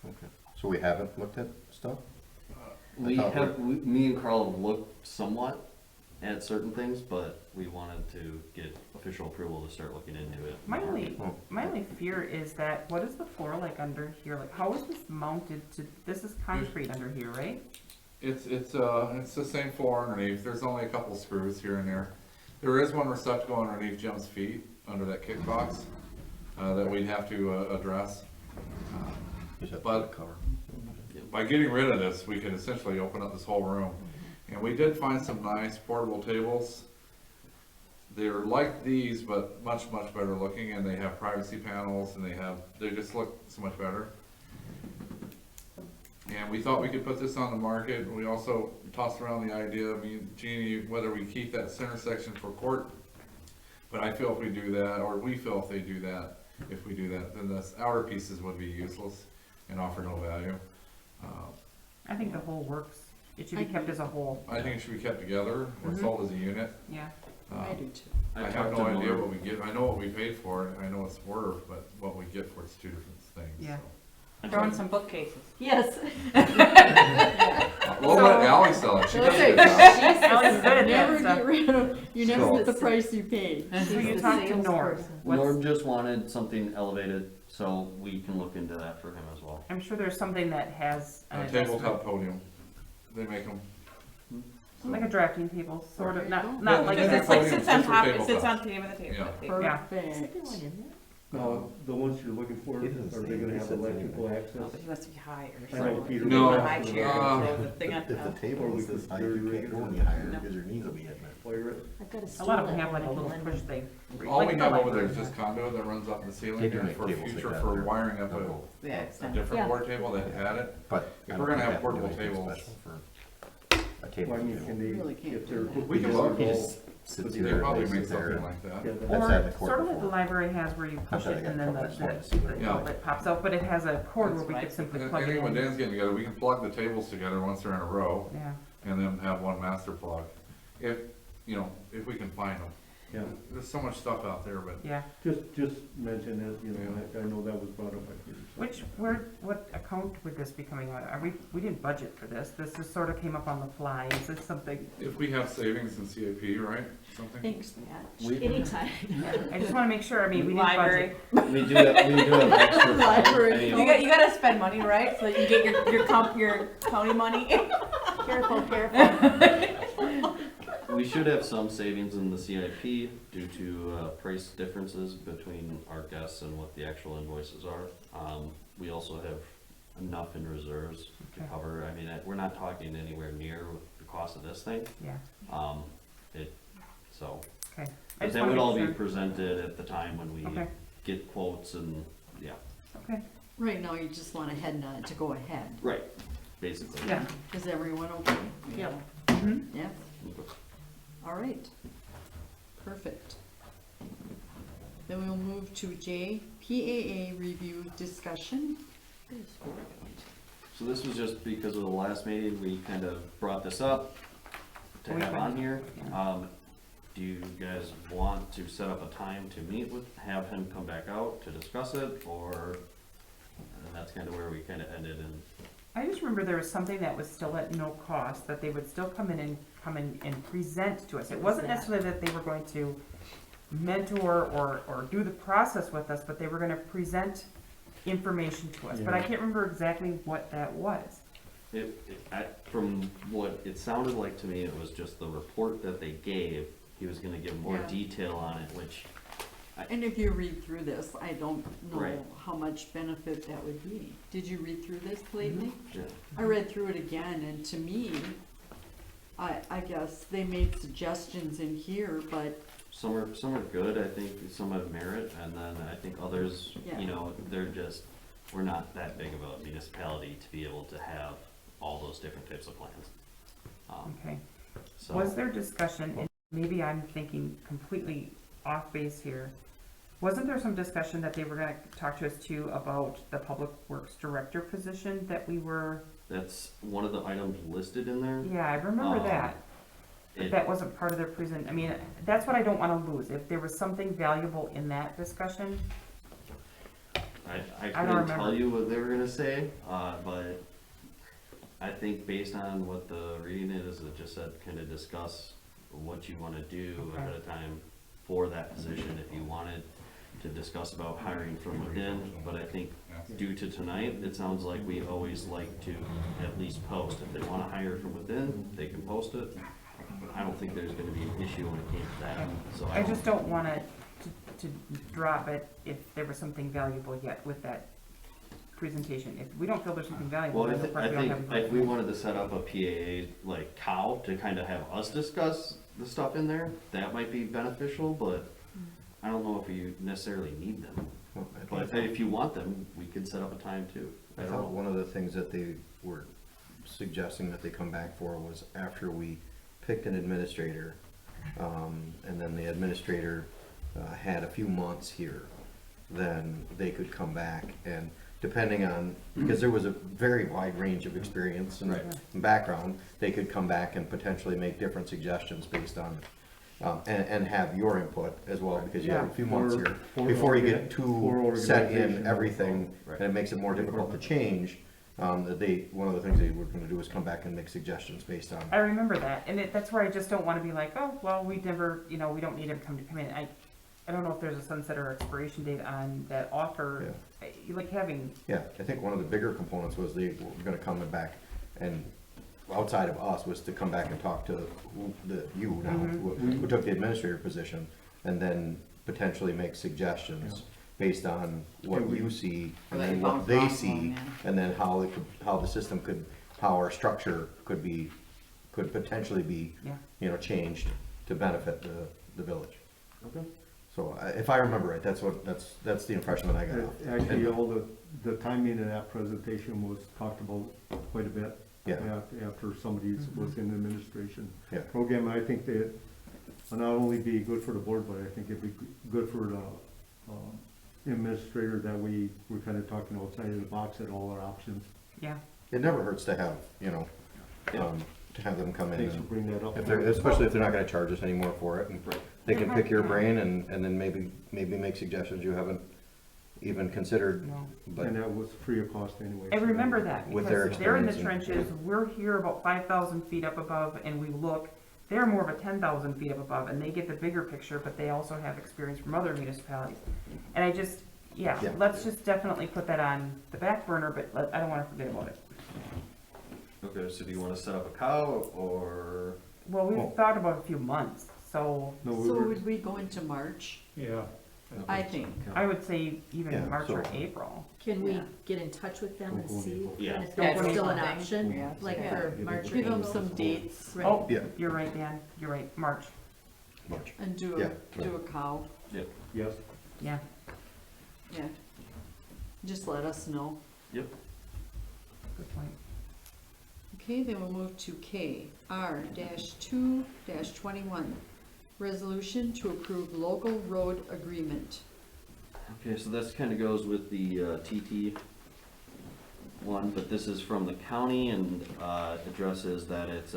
Okay. So we haven't looked at stuff? We thought have, me and Carl have looked somewhat at certain things, but we wanted to get official approval to start looking into it. My only fear is that, what is the floor like under here? Like, how is this mounted to, this is concrete under here, right? It's the same floor underneath. There's only a couple screws here and there. There is one receptacle underneath Jim's feet, under that kickbox, that we'd have to address. Just have to But- cover. By getting rid of this, we could essentially open up this whole room. And we did find some nice portable tables. They're like these, but much, much better looking, and they have privacy panels, and they just look so much better. And we thought we could put this on the market. We also tossed around the idea, I mean, Jeannie, whether we keep that center section for court. But I feel if we do that, or we feel if they do that, if we do that, then the outer pieces would be useless and offer no value. I think the whole works. It should be kept as a whole. I think it should be kept together or sold as a unit. Yeah. I do too. I have talked no to idea Norm. what we get. I know what we paid for it. I know it's worth, but what we get for it's two different things. Yeah. so. Throw in some bookcases. Yes. We'll let Ally sell it. She does a Okay. good job. Ally's good at that Never stuff. get rid of, you never So- get the price you paid. So you She's the talked to Norm. salesperson. Norm just wanted something elevated, so we can look into that for him as well. I'm sure there's something that has A an tabletop podium. They make them. like a drafting table, sort of, There you go. not like Yeah, Because a it's like podium, sits on just for top, it tabletop. sits on the end of the table. Yeah. Yeah. Perfect. Isn't there one in there? Now, the ones you're looking for, are It doesn't they say gonna it have says electrical Oh, access? but he must be high or I know something. Peter. No, High chair, so the thing on If the top. table is this high, you can't go any higher because your knees will be hitting it. Wire it? I've got a A stool lot of them at have like a home, little and push thing. All Like we the have over there library is just has. conduit that runs up the ceiling They do and make for tables like future that for there. wiring up They'll a go- Yeah, a extend. different Yeah. board table that had it. But If I we're don't gonna think have that would do portable anything tables- special for a table. Well, I mean, can Really they, can't if they're. do that. We can put look. together, He just sits They here, probably lays make it there. something like that. Yeah, I've Or sat in the court sort of like the before. library has where you push sorry, it I and then got the trouble. I Yeah. outlet pops out, but it has a cord where we could simply And plug it when in. Dan's getting together, we can plug the tables together once they're in a row Yeah, and then have one master plug. If, you know, if we can find them. Yeah, There's so much stuff out there, but yeah. just mention it, you know, I know that was brought up by Peter. so. What account would this be coming out of? We didn't budget for this. This just sort of came up on the fly. Is this something? if we have savings in CIP, right, something? Thanks, Matt. We, Anytime. I just wanna make sure, I mean, we didn't Library. budget. we do have extra funds. Library. I mean, You gotta spend money, right? So that you get your county money. Careful, careful. we should have some savings in the CIP due to price differences between our guests and what the actual invoices are. We also have enough in reserves to Okay. cover, I mean, we're not talking anywhere near with the cost of this thing. Yeah, So, okay. I but just that wanna would make all be sure. presented at the time when we Okay, get quotes and, yeah, okay, Right now, you just want a head nod to go ahead. right, basically. yeah. Is everyone okay? Yep. Mhm. Yes? All right. Perfect. Then we'll move to J, PAA review discussion. So this was just because of the last meeting, we kind of brought this up to We have went- on here. yeah. Do you guys want to set up a time to meet with, have him come back out to discuss it, or, and that's kind of where we kind of ended in. I just remember there was something that was still at no cost, that they would still come in and present to us. It wasn't necessarily that they were going to mentor or do the process with us, but they were gonna present information to us. But I Yeah. can't remember exactly what that was. From what it sounded like to me, it was just the report that they gave, he was gonna give more Yeah. detail on it, which, And if you read through this, I don't Right. know how much benefit that would be. Did you read through this lately? yeah, I read through it again, and to me, I guess they made suggestions in here, but some are good, I think some have merit, and then I think others, Yeah. you know, we're not that big of a municipality to be able to have all those different types of plans. Okay. So, Was there discussion, and maybe I'm thinking completely off base here, wasn't there some discussion that they were gonna talk to us too about the Public Works Director position that we were, that's one of the items listed in there. yeah, I remember Um, that. But It- that wasn't part of their present, I mean, that's what I don't wanna lose, if there was something valuable in that discussion. I don't couldn't tell remember. you what they were gonna say, but I think based on what the reading is, it just said kind of discuss what you wanna do Okay. ahead of time for that position, if you wanted to discuss about hiring from within, but I think due to tonight, it sounds like we always like to at least post, if they wanna hire from within, they can post it. I don't think there's gonna be an issue when it came to that, so I just don't want to drop it if there was something valuable yet with that presentation. If we don't feel there's something valuable, Well, then of course I we don't think have. if we wanted to set up a PAA like cow to kind of have us discuss the stuff in there, that might be beneficial, but I don't know if you necessarily need them. Well, I think But if you want them, we can set up a time too. I thought one of the things that they were suggesting that they come back for was after we picked an administrator, and then the administrator had a few months here, then they could come back and depending on, because there was a very wide range of experience and background, they could come back and potentially make different suggestions based on, and have your input as well, because you have a few months here before you get too set in everything, and it makes it more difficult to change. One of the things they were gonna do is come back and make suggestions based on. I remember that, and that's where I just don't wanna be like, oh, well, we never, we don't need him to come in. I don't know if there's a sunset or expiration date on that offer, like having. Yeah, I think one of the bigger components was they were gonna come back and, outside of us, was to come back and talk to you now, who took the administrator position, and then potentially make suggestions based on what you see, and then what they see, and then how the system how our structure could potentially be, changed to benefit the village. Okay. So if I remember right, that's the impression that I got. Actually, all the timing of that presentation was talked about quite a bit. Yeah. After somebody was in the administration Yeah. program, I think that will not only be good for the board, but I think it'd be good for the administrator that we're kind of talking outside of the box at all our options. Yeah. It never hurts to have, to have them come in. Thanks for bringing that up. Especially if they're not gonna charge us anymore for it, and they can pick your brain and then maybe make suggestions you haven't even considered. No. But And that was free of cost anyway. I remember that, With their because they're in the experience trenches, we're here about 5,000 feet up above, and we look, they're more of a 10,000 feet up above, and they get the bigger picture, but they also have experience from other municipalities. And I just, Yeah. let's just definitely put that on the back burner, but I don't wanna forget about it. Okay, so do you wanna set up a cow, or? Well, we've thought about a few months, so No, we So were, would we go into March? Yeah. I think. I would say Yeah, even March or so- April. Can we Yeah. get in touch with them and Don't go see? anymore. Yeah. If Don't that's go still an anymore. option, Yeah. like Yeah. for March or Give them April? some dates. Right. Oh, Yeah. you're right, Dan, you're right, March, March. And do Yeah. a cow, yes, yeah. yeah. Just let us know. Good point. Okay, then we'll move to K, R-2-21, resolution to approve local road agreement. Okay, so this kinda goes with the, TT one, but this is from the county and, addresses that it's,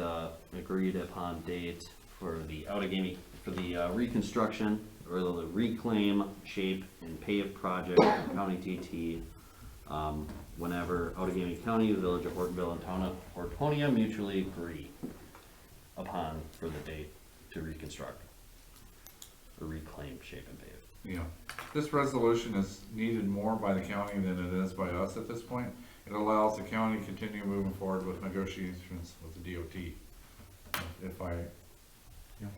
agreed upon date for the reconstruction or the reclaim, shape, and pave project for county TT. Whenever Outagamie County, the village of Hortonville, and town of Hortonia mutually agree upon for the date to reconstruct or reclaim, shape, and pave. Yeah, this resolution is needed more by the county than it is by us at this point. It allows the county to continue moving forward with negotiations with the DOT.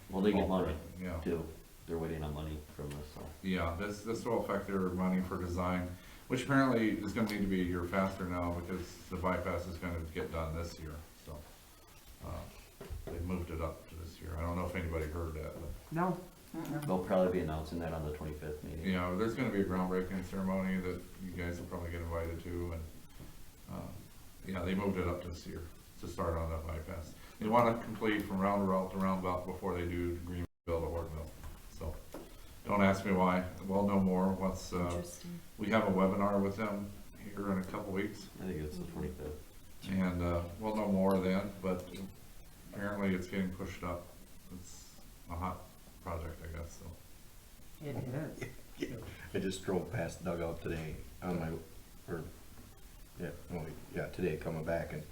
Well, they get money Yeah, too. They're waiting on money from us, so. yeah, this will affect their money for design, which apparently is gonna need to be a year faster now because the bypass is gonna get done this year, so. They moved it up to this year. I don't know if anybody heard that, but. No, They'll probably be announcing that on the 25th meeting. Yeah, there's gonna be a groundbreaking ceremony that you guys will probably get invited to, and, yeah, they moved it up this year to start on that bypass. They wanna complete from roundabout to roundabout before they do Greenville to Hortonville, so. Don't ask me why, we'll know more once, Interesting. we have a webinar with them here in a couple weeks, I think it's the 25th. and, we'll know more then, but apparently it's getting pushed up. It's a hot project, I guess, so. it is. I just drove past the dugout today on my, today coming back, and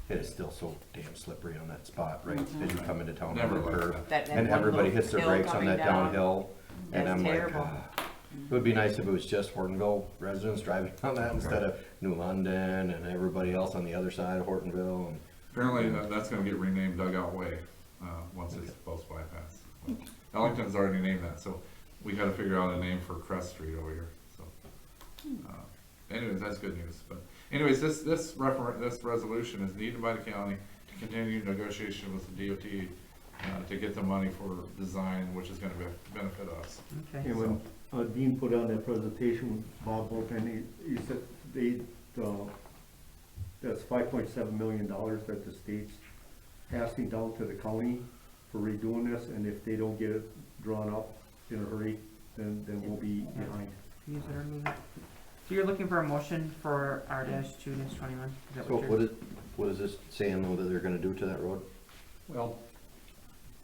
it is still so damn slippery on that spot, right, as you come into town on Never the liked curve. That And one everybody little hits their hill brakes on coming that down. downhill, and That's I'm like, terrible. it would be nice if it was just Hortonville residents driving on that instead of New London and everybody else on the other side of Hortonville, and Apparently, that's gonna get renamed Dugout Way, once it's post bypass. Ellington's already named that, so we gotta figure out a name for Crest Street over here, so. Anyways, that's good news, but anyways, this resolution is needed by the county to continue negotiation with the DOT, to get the money for design, which is gonna benefit us. Okay. and when Dean put on that presentation, Bob Volkan, he said that's $5.7 million that the state's passing down to the county for redoing this, and if they don't get it drawn up in a hurry, then we'll be behind. Use it or lose it. So you're looking for a motion for R-2-21? Is that So what you're? what is this saying though that they're gonna do to that road? Well,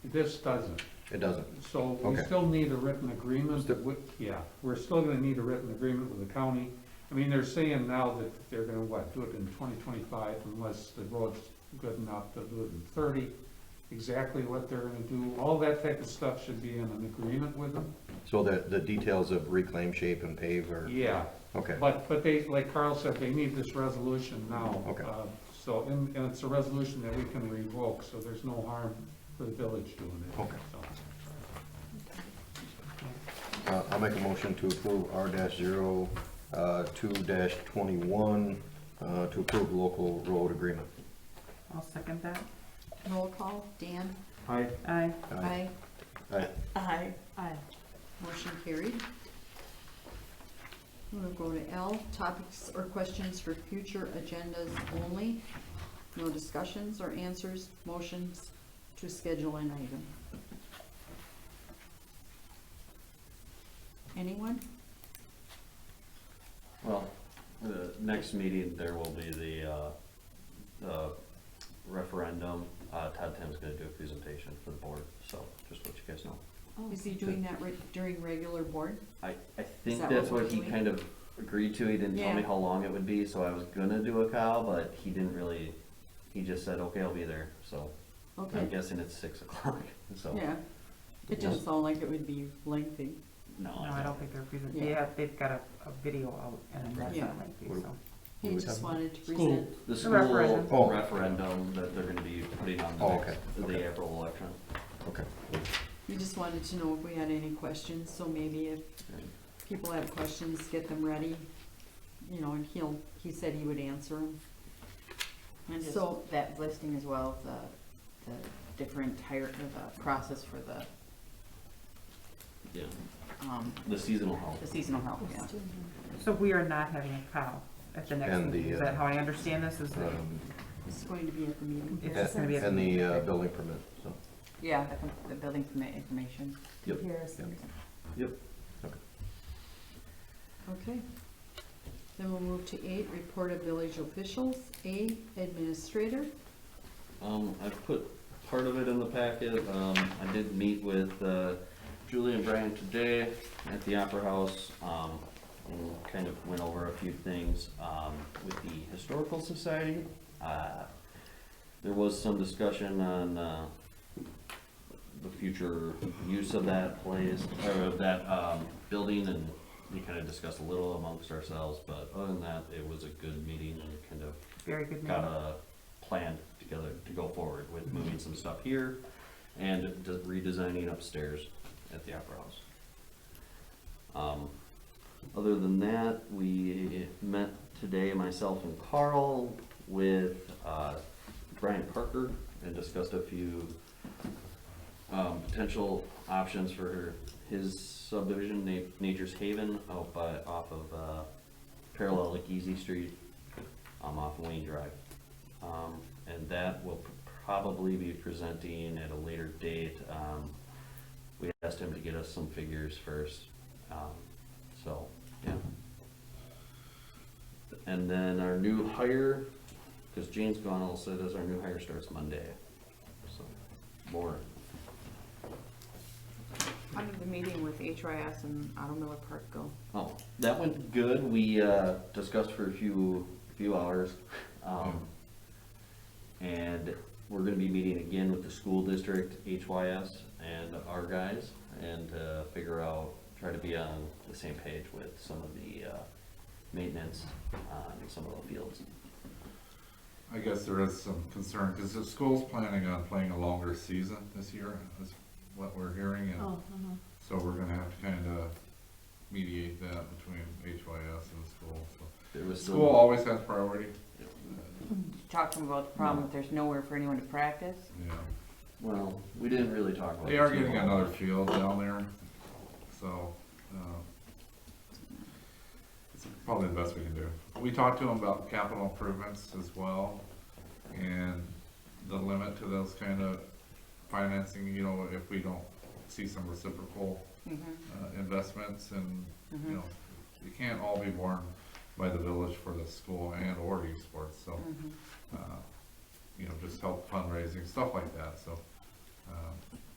this doesn't. It doesn't. So we Okay. still need a written agreement Still- with, yeah, we're still gonna need a written agreement with the county. I mean, they're saying now that they're gonna, do it in 2025 unless the road's good enough to do it in 30. Exactly what they're gonna do, all that type of stuff should be in an agreement with them. So the details of reclaim, shape, and pave are, Yeah, okay, but they, like Carl said, they need this resolution now. Okay. So, and it's a resolution that we can revoke, so there's no harm for the village doing it. Okay. So. I'll make a motion to approve R-2-21, to approve local road agreement. I'll second that. Roll call, Dan? Aye. Aye. Aye. Aye. Aye. Motion carried. We'll go to L, topics or questions for future agendas only. No discussions or answers, motions to schedule an item. Anyone? Well, the next meeting, there will be the referendum. Todd Tim's gonna do a presentation for the board, so just let you guys know. Is he doing that during regular board? I think that that's what we're what he doing? kind of agreed to. He didn't tell me Yeah. how long it would be, so I was gonna do a cow, but he didn't really, he just said, okay, I'll be there, so I'm Okay, guessing it's 6 o'clock, so. yeah. It just sounded like it would be lengthy. No, No, I don't think they're presenting. Yeah. Yeah, they've got a video out and that's Yeah. not lengthy, What- so. He What we just talking wanted to School, present. the school referendum. Oh. referendum that they're gonna be putting on the Oh, next, okay, the okay. April election. Okay. He just wanted to know if we had any questions, so maybe if people have questions, get them ready. You know, and he said he would answer them. And just So- that listing as well, the different or the process for the, Yeah, um, the seasonal help. the seasonal help, yeah. So we are not having a cow at the next And meeting. Is the, that how I understand this? Is that? It's going to be at the meeting. It's just gonna be at And the the building permit, so. Yeah, the building permit information. Yep. Comparison. Yep. Okay. Then we'll move to 8, report of village officials. A, administrator. I've put part of it in the packet. I did meet with Julie and Brian today at the Opera House, and kind of went over a few things with the Historical Society. There was some discussion on the future use of that place, or of that building, and we kind of discussed a little amongst ourselves, but other than that, it was a good meeting and kind of Very good got meeting. a plan together to go forward with moving some stuff here and redesigning upstairs at the Opera House. Other than that, we met today, myself and Carl, with Brian Parker and discussed a few potential options for his subdivision, Nature's Haven, off of parallel like Easy Street, off Wayne Drive. And that will probably be presenting at a later date. We asked him to get us some figures first, so, yeah. And then our new hire, because Jane's gone also, does our new hire starts Monday, so, more. How did the meeting with HYS and Otto Miller Park go? Oh, that went good. We discussed for a few hours. And we're gonna be meeting again with the school district, HYS, and our guys, and figure out, try to be on the same page with some of the maintenance on some of the fields. I guess there is some concern, because the school's planning on playing a longer season this year, is what we're hearing, and Oh, so we're gonna have to kind of mediate that between HYS and the school, so. There was School always has priority. Talk to them about the problem that there's nowhere for anyone to practice. Yeah. Well, we didn't really talk about. They are getting another field down there, so, probably the best we can do. We talked to them about capital improvements as well, and the limit to those kind of financing, you know, if we don't see some reciprocal investments, and, you know, you can't all be borne by the village for the school and or youth sports, so, you know, just help fundraising, stuff like that, so.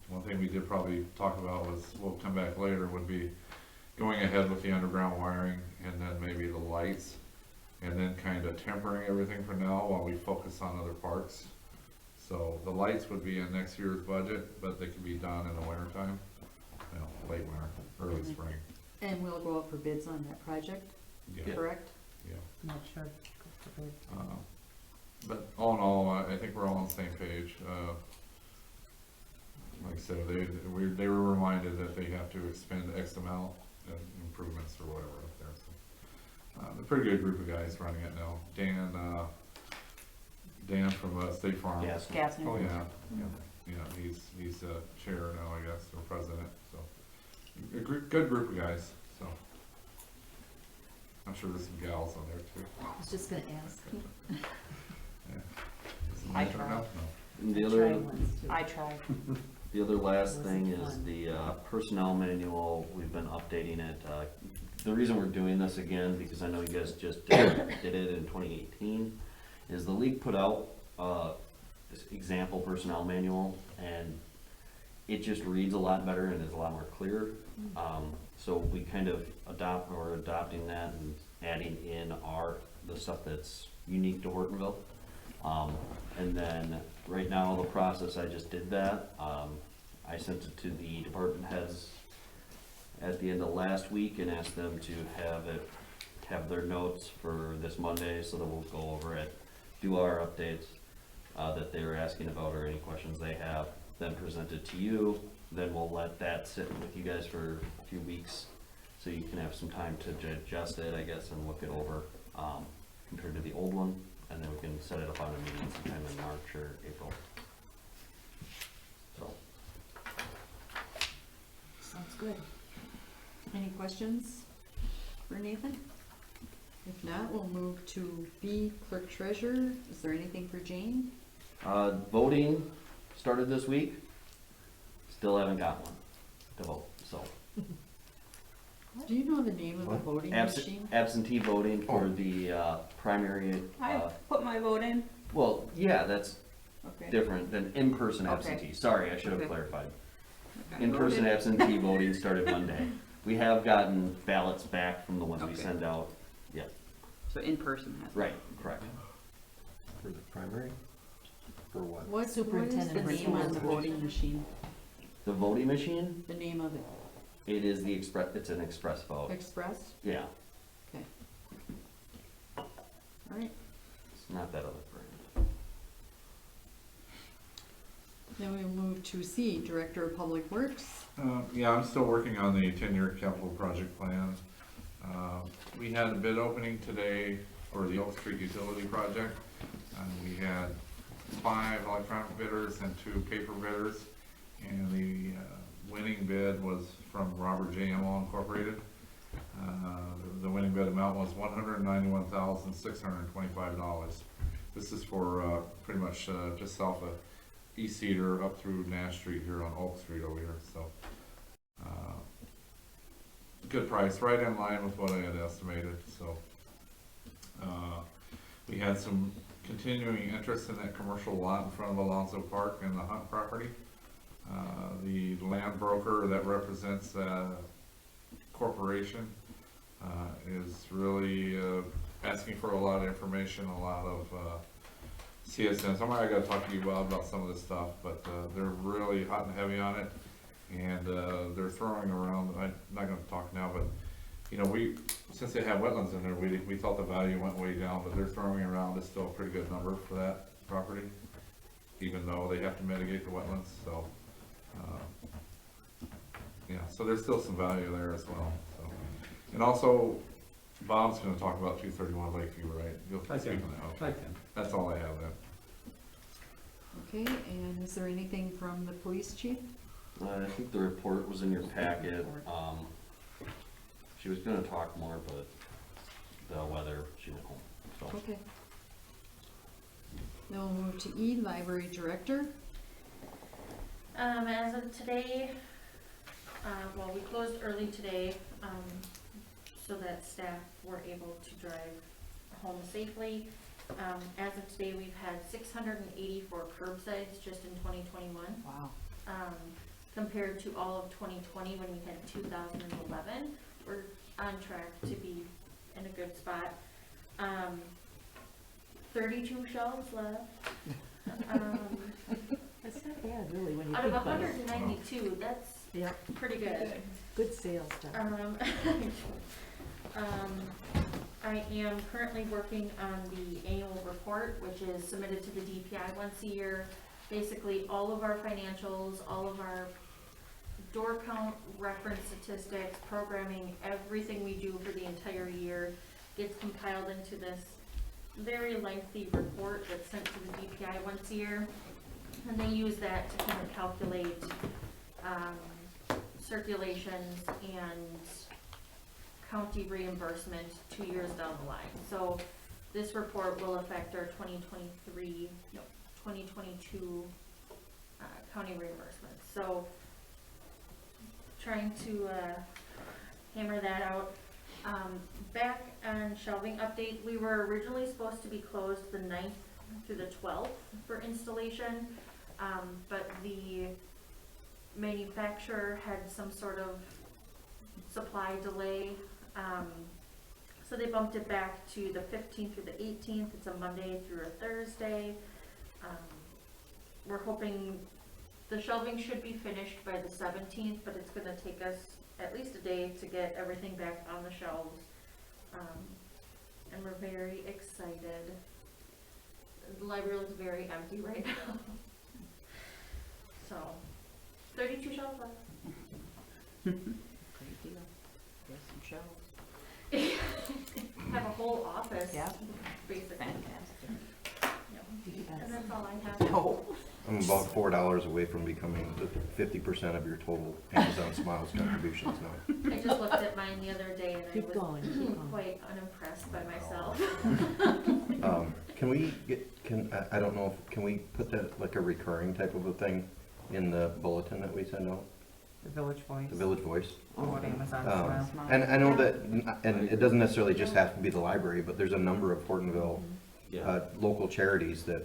One thing we did probably talk about was, we'll come back later, would be going ahead with the underground wiring, and then maybe the lights, and then kind of tempering everything for now while we focus on other parks. So the lights would be in next year's budget, but they can be done in the winter time, you know, late winter, early spring. And we'll go out for bids on that project, Yeah, correct? yeah. Not sure. But all in all, I think we're all on the same page. Like I said, they were reminded that they have to expend X amount in improvements or whatever up there, so. A pretty good group of guys running it now. Dan from State Farm. Yes. Gassner. Oh, yeah, he's chair now, I guess, or president, so. Good group of guys, so. I'm sure there's some gals on there too. I was just gonna ask. Is it my I turn tried. now? No. And the I other, tried once too. I tried. the other last It thing wasn't is fun. the personnel manual. We've been updating it. The reason we're doing this again, because I know you guys just did it in 2018, is the league put out this example personnel manual, and it just reads a lot better and is a lot more clear. So we kind of adopting that and adding in the stuff that's unique to Hortonville. And then right now, the process, I just did that. I sent it to the department heads at the end of last week and asked them to have their notes for this Monday, so that we'll go over it, do our updates that they were asking about, or any questions they have, then present it to you. Then we'll let that sit with you guys for a few weeks, so you can have some time to adjust it, I guess, and look it over, compared to the old one, and then we can set it up on a meeting sometime in March or April. So, Sounds good. Any questions for Nathan? If not, we'll move to B, clerk treasurer. Is there anything for Jane? voting started this week. Still haven't got one to vote, so. Do you know the name of the What? voting machine? Absentee voting for the primary, I put my vote in. well, yeah, that's Okay. different than in-person Okay. absentee. Sorry, I should have Okay. clarified. Okay. In-person absentee voting started Monday. We have gotten ballots back from the ones we Okay. send out. Yeah, So in person has. right, correct. For the primary? For what? What is Superintendent the name on the Records. voting machine? The voting machine, The name of it? it is it's an express vote. Express? Yeah, All right. it's not that other brand. Then we move to C, Director of Public Works. Yeah, I'm still working on the 10-year capital project plan. We had a bid opening today for the Oak Street Utility Project. We had 5 electronic bidders and 2 paper bidders, and the winning bid was from Robert J. Ammo Incorporated. The winning bid amount was $191,625. This is for pretty much just south of East Cedar up through Nash Street here on Oak Street over here, so. Good price, right in line with what I had estimated, so. We had some continuing interest in that commercial lot in front of Alonso Park and the Hunt property. The land broker that represents corporation is really asking for a lot of information, a lot of CSN. Somebody I gotta talk to you about some of this stuff, but they're really hot and heavy on it, and they're throwing around, I'm not gonna talk now, but you know, since they have wetlands in there, we thought the value went way down, but they're throwing around, it's still a pretty good number for that property, even though they have to mitigate the wetlands, so. Yeah, so there's still some value there as well, so. And also, Bob's gonna talk about 231 Lakeview, right? You'll I speak can. on that, okay. I can. That's all I have then. Okay, and is there anything from the police chief? I think the report was in your packet. She was gonna talk more, but Okay. Then we'll move to E, library director. As of today, well, we closed early today, so that staff were able to drive home safely. As of today, we've had 684 curbsides just in 2021. Wow. Compared to all of 2020 when we had 2011. We're on track to be in a good spot. 32 shelves left. That's not bad, really, when you Out think of about it. 192, that's Yep, pretty good. good sales done. I am currently working on the annual report, which is submitted to the DPI once a year. Basically, all of our financials, all of our door count, reference statistics, programming, everything we do for the entire year gets compiled into this very lengthy report that's sent to the DPI once a year. And they use that to kind of calculate circulations and county reimbursement 2 years down the line. So this report will affect our 2022 county reimbursements. So trying to hammer that out. Back on shelving update, we were originally supposed to be closed the 9th through the 12th for installation, but the manufacturer had some sort of supply delay, so they bumped it back to the 15th through the 18th. It's a Monday through a Thursday. We're hoping the shelving should be finished by the 17th, but it's gonna take us at least a day to get everything back on the shelves. And we're very excited. The library looks very empty right now. So, 32 shelves left. Great deal. There's some shelves. Have a whole office. Yeah. Basically. Fantastic. Yep. And that's all I have. No. I'm about $4 away from becoming the 50% of your total Amazon Smiles contributions now. I just looked at mine the other day and I Keep was going, keep going. quite unimpressed by myself. Can we get, I don't know, can we put that like a recurring type of a thing in the bulletin that we send out? The Village Voice. The Village Voice? On what Amazon Um, Smile. And I know that, and it doesn't necessarily just have to be the library, but there's a number of Hortonville local charities that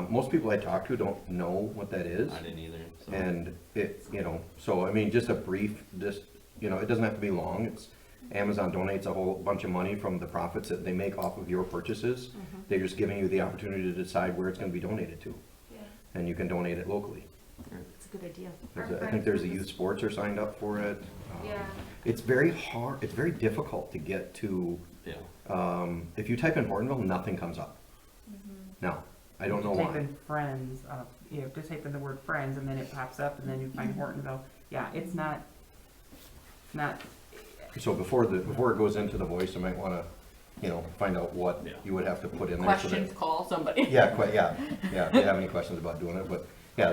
most people I talk to don't know what that is. I didn't either, so. And it, so I mean, just a brief, it doesn't have to be long. It's Amazon donates a whole bunch of money from the profits that they make off of your purchases. They're just giving you the opportunity to decide where it's gonna be donated to. Yeah. And you can donate it locally. It's a good idea. I think there's the youth sports are signed up for it. Yeah. It's very hard, it's very difficult to get to, Yeah. if you type in Hortonville, nothing comes up. Now, I don't know You type why. in friends, you have to type in the word friends and then it pops up and then you find Hortonville. Yeah, it's not, So before it goes into the voice, I might wanna, find out what Yeah. you would have to put in there. so that- Questions, call somebody. Yeah, quite, yeah, if you have any questions about doing it, but, yeah,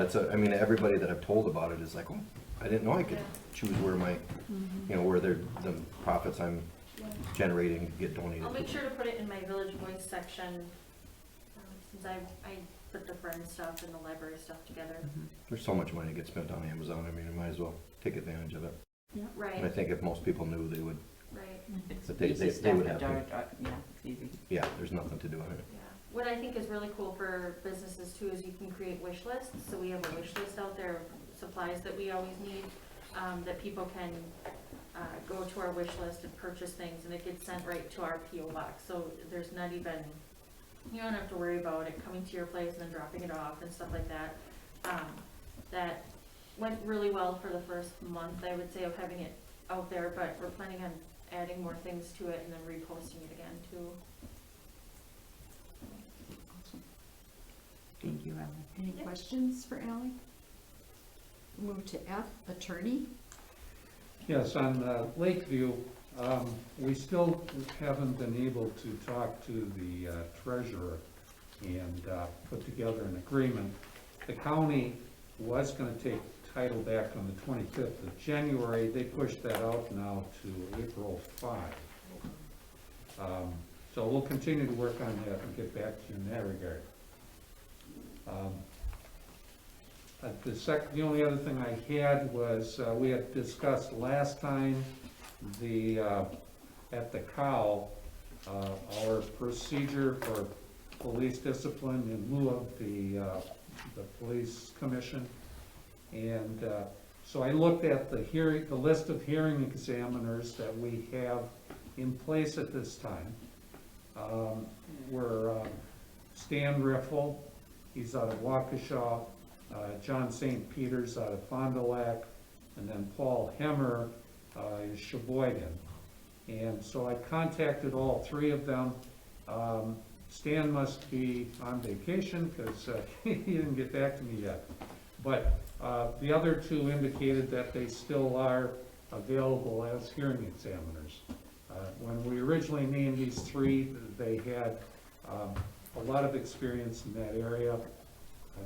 everybody that I've told about it is like, oh, I didn't know I could choose where my, where the profits I'm generating get donated I'll to. make sure to put it in my Village Voice section, since I put the friend stuff and the library stuff together. There's so much money gets spent on Amazon, I mean, you might as well take advantage of it. And I Right, think if most people knew, they would, right, It's But they easy would stuff have to to. yeah, it's easy. yeah, there's nothing to do on it. yeah. What I think is really cool for businesses too is you can create wish lists. So we have a wish list out there of supplies that we always need, that people can go to our wish list and purchase things, and it gets sent right to our PO box. So there's not even, you don't have to worry about it coming to your place and then dropping it off and stuff like that. That went really well for the first month, I would say, of having it out there, but we're planning on adding more things to it and then reposting it again too. thank you, Ellen. Any questions for Ally? Move to F, attorney. Yes, on Lakeview, we still haven't been able to talk to the treasurer and put together an agreement. The county was gonna take title back on the 25th of January. They pushed that out now to April 5. So we'll continue to work on that and get back to you in that regard. The only other thing I had was, we had discussed last time, at the cow, our procedure for police discipline in lieu of the police commission. And, so I looked at the list of hearing examiners that we have in place at this time. Were Stan Riffle, he's out of Waukesha, John St. Peter's out of Fond du Lac, and then Paul Hemmer is Sheboygan. And so I contacted all three of them. Stan must be on vacation because he didn't get back to me yet. But the other two indicated that they still are available as hearing examiners. When we originally named these three, they had a lot of experience in that area.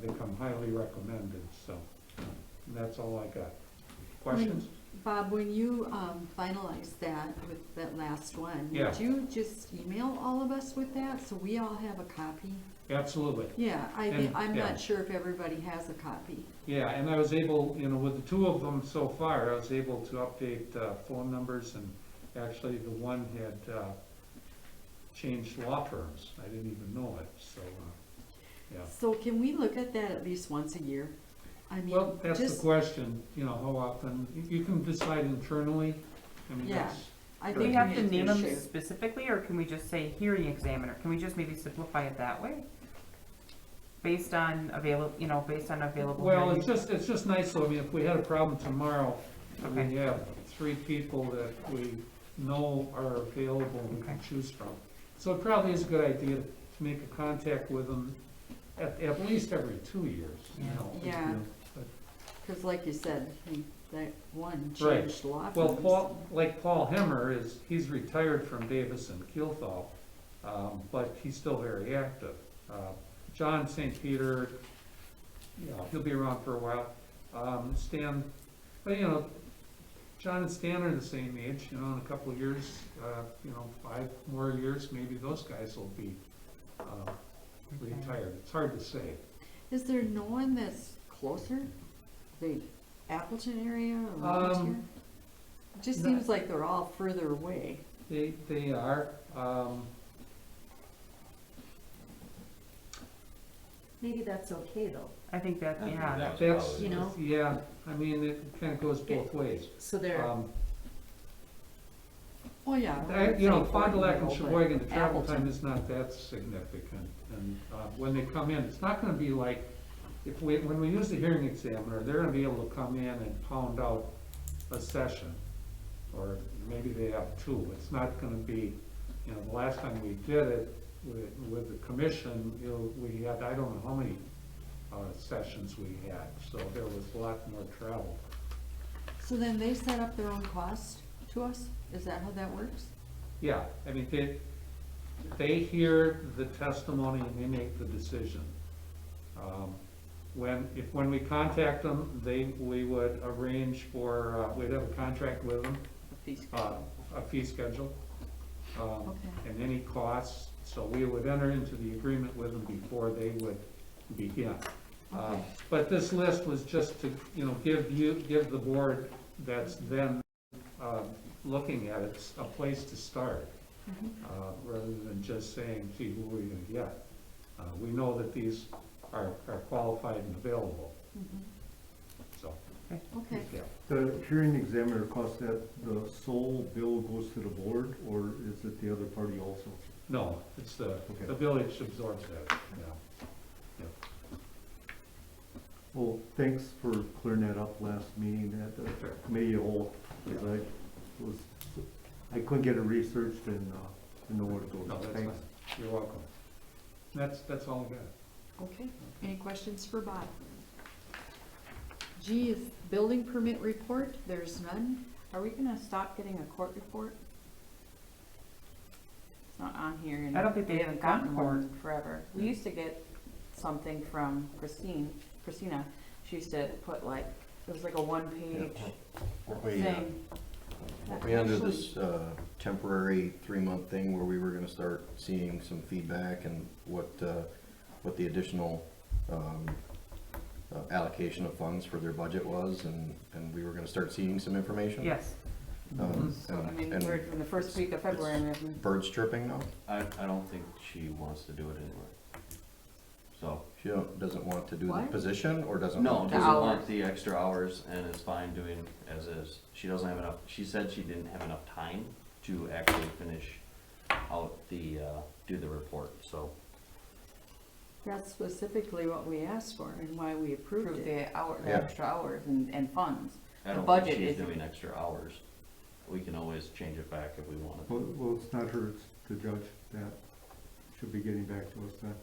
They come highly recommended, so that's all I got. Questions? Bob, when you finalized that with that last one, Yeah. would you just email all of us with that so we all have a copy? Absolutely. Yeah, And- I'm yeah. not sure if everybody has a copy. Yeah, and I was able, with the two of them so far, I was able to update phone numbers, and actually the one had changed law firms. I didn't even know it, so, yeah. So can we look at that at least once a year? I mean, Well, that's the just, question, how often, you can decide internally. I mean, Yeah. that's, I Do think we have to we name them should. specifically, or can we just say hearing examiner? Can we just maybe simplify it that way? Based on based on available. well, hearing- it's just nice, though, I mean, if we had a problem tomorrow, Okay. we have three people that we know are available and we can Okay. choose from. So it probably is a good idea to make a contact with them at least every 2 years, Yeah, because like you said, that one Right. changed law Well, firms. Paul Hemmer he's retired from Davis and Keelthal, but he's still very active. John St. Peter, he'll be around for a while. Stan, but John and Stan are the same age, in a couple of years, 5 more years, maybe those guys will be retired. It's hard to say. Is there no one that's closer? The Appleton area or around here? It just no. seems like they're all further away. They are, Maybe that's okay though, I think that, yeah. that's, You know? yeah, I mean, it kind of goes both ways. so they're, Oh, yeah. Fond du Lac and Hortonville, Sheboygan, the but travel Appleton. time is not that significant. And when they come in, it's not gonna be like, when we use the hearing examiner, they're gonna be able to come in and pound out a session. Or maybe they have two. It's not gonna be, the last time we did it with the commission, we had, I don't know how many sessions we had. So there was a lot more travel. So then they set up their own cost to us? Is that how that works? Yeah, I mean, they hear the testimony and they make the decision. When we contact them, we would arrange for, we'd have a contract with them, A fee schedule. a fee schedule, Okay. and any costs. So we would enter into the agreement with them before they would begin. But this list was just to, give the board that's then looking at it a place to start, rather than just saying, gee, who are we gonna get? We know that these are qualified and available, so, Okay. yeah. The hearing examiner cost, that the sole bill goes to the board, or is it the other party also? No, it's the Okay. village absorbs that, yeah. Well, thanks for clearing that up last meeting at the committee of whole, because I couldn't get it researched and know where to go. No, that's Thanks. fine. You're welcome. That's all I got. Okay. Any questions for Bob? G is building permit report. There's none. Are we gonna stop getting a court report? It's not on here, and I don't think we they've haven't gotten gotten one forever. We used to get something from Christina. She used to put it was like a one-page thing. We ended this temporary 3-month thing where we were gonna start seeing some feedback and what the additional allocation of funds for their budget was, and we were gonna start seeing some information. Yes. So, I mean, and we're from the first week of February, and we haven't- Birds chirping now? I don't think she wants to do it anymore. So, She doesn't want to do the What? position, or doesn't no, want to? doesn't hours. want the extra hours and is fine doing as is. She doesn't have enough, she said she didn't have enough time to actually finish out the, do the report, so. That's specifically what we asked for and why we approved approve it. the Yeah. extra hours and funds. I The don't budget think she's is- doing extra hours. We can always change it back if we wanted. Well, it's not her, it's the judge that should be getting back to us then.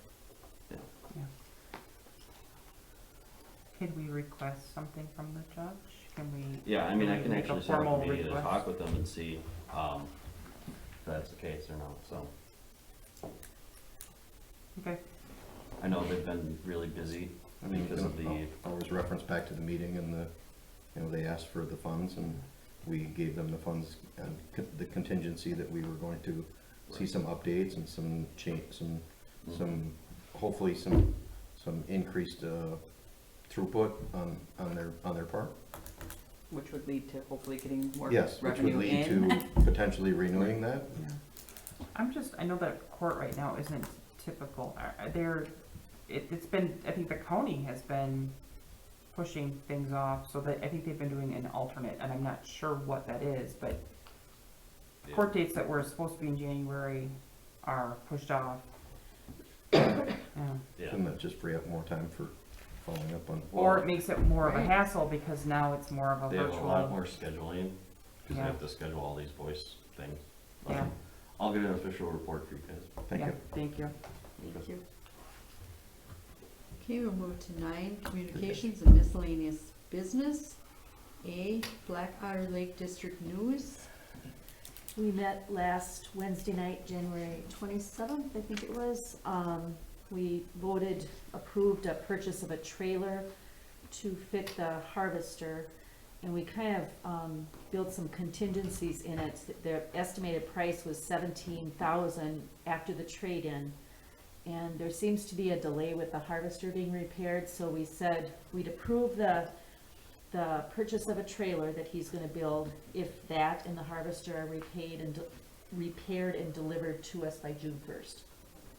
Could we request something from the judge? Can we? Yeah, I mean, I we can make a actually set up formal a meeting to request? talk with them and see, if that's the case or not, so. Okay, I know they've been really busy I mean, because of the, I'll always reference back to the meeting and they asked for the funds and we gave them the funds and the contingency that we were going to see some updates and some hopefully some increased throughput on their part. Which would lead to hopefully getting more Yes, which would revenue lead in. to potentially renewing that. I know that court right now isn't typical. It's been, I think the county has been pushing things off, so that, I think they've been doing an alternate, and I'm not sure what that is, but court dates that were supposed to be in January are pushed off. Yeah. yeah, Shouldn't that just free up more time for following up on? Or it makes it more of a Right. hassle, because now it's more of a they have a lot virtual. more scheduling, because they Yeah. have to schedule all these voice things. But Yeah, I'll get an official report for you guys. Thank yeah, you. thank you. Thank you. Okay, we'll move to 9, communications and miscellaneous business. A, Black Otter Lake District News. We met last Wednesday night, January 27th, I think it was. We approved a purchase of a trailer to fit the harvester, and we kind of built some contingencies in it. Their estimated price was $17,000 after the trade-in, and there seems to be a delay with the harvester being repaired, so we said we'd approve the purchase of a trailer that he's gonna build if that and the harvester are repaired and delivered to us by June 1st.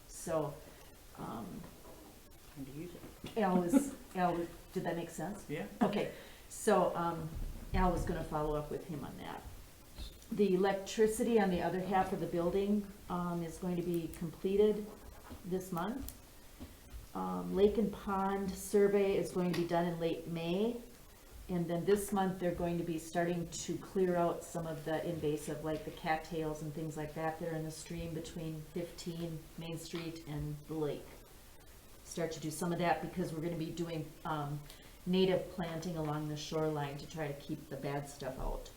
So, Time to use it. did that make sense? Yeah. Okay, so, Al was gonna follow up with him on that. The electricity on the other half of the building, is going to be completed this month. Lake and Pond survey is going to be done in late May. And then this month, they're going to be starting to clear out some of the invasive, like the cattails and things like that are in the stream between 15 Main Street and the lake. Start to do some of that because we're gonna be doing, native planting along the shoreline to try to keep the bad stuff out.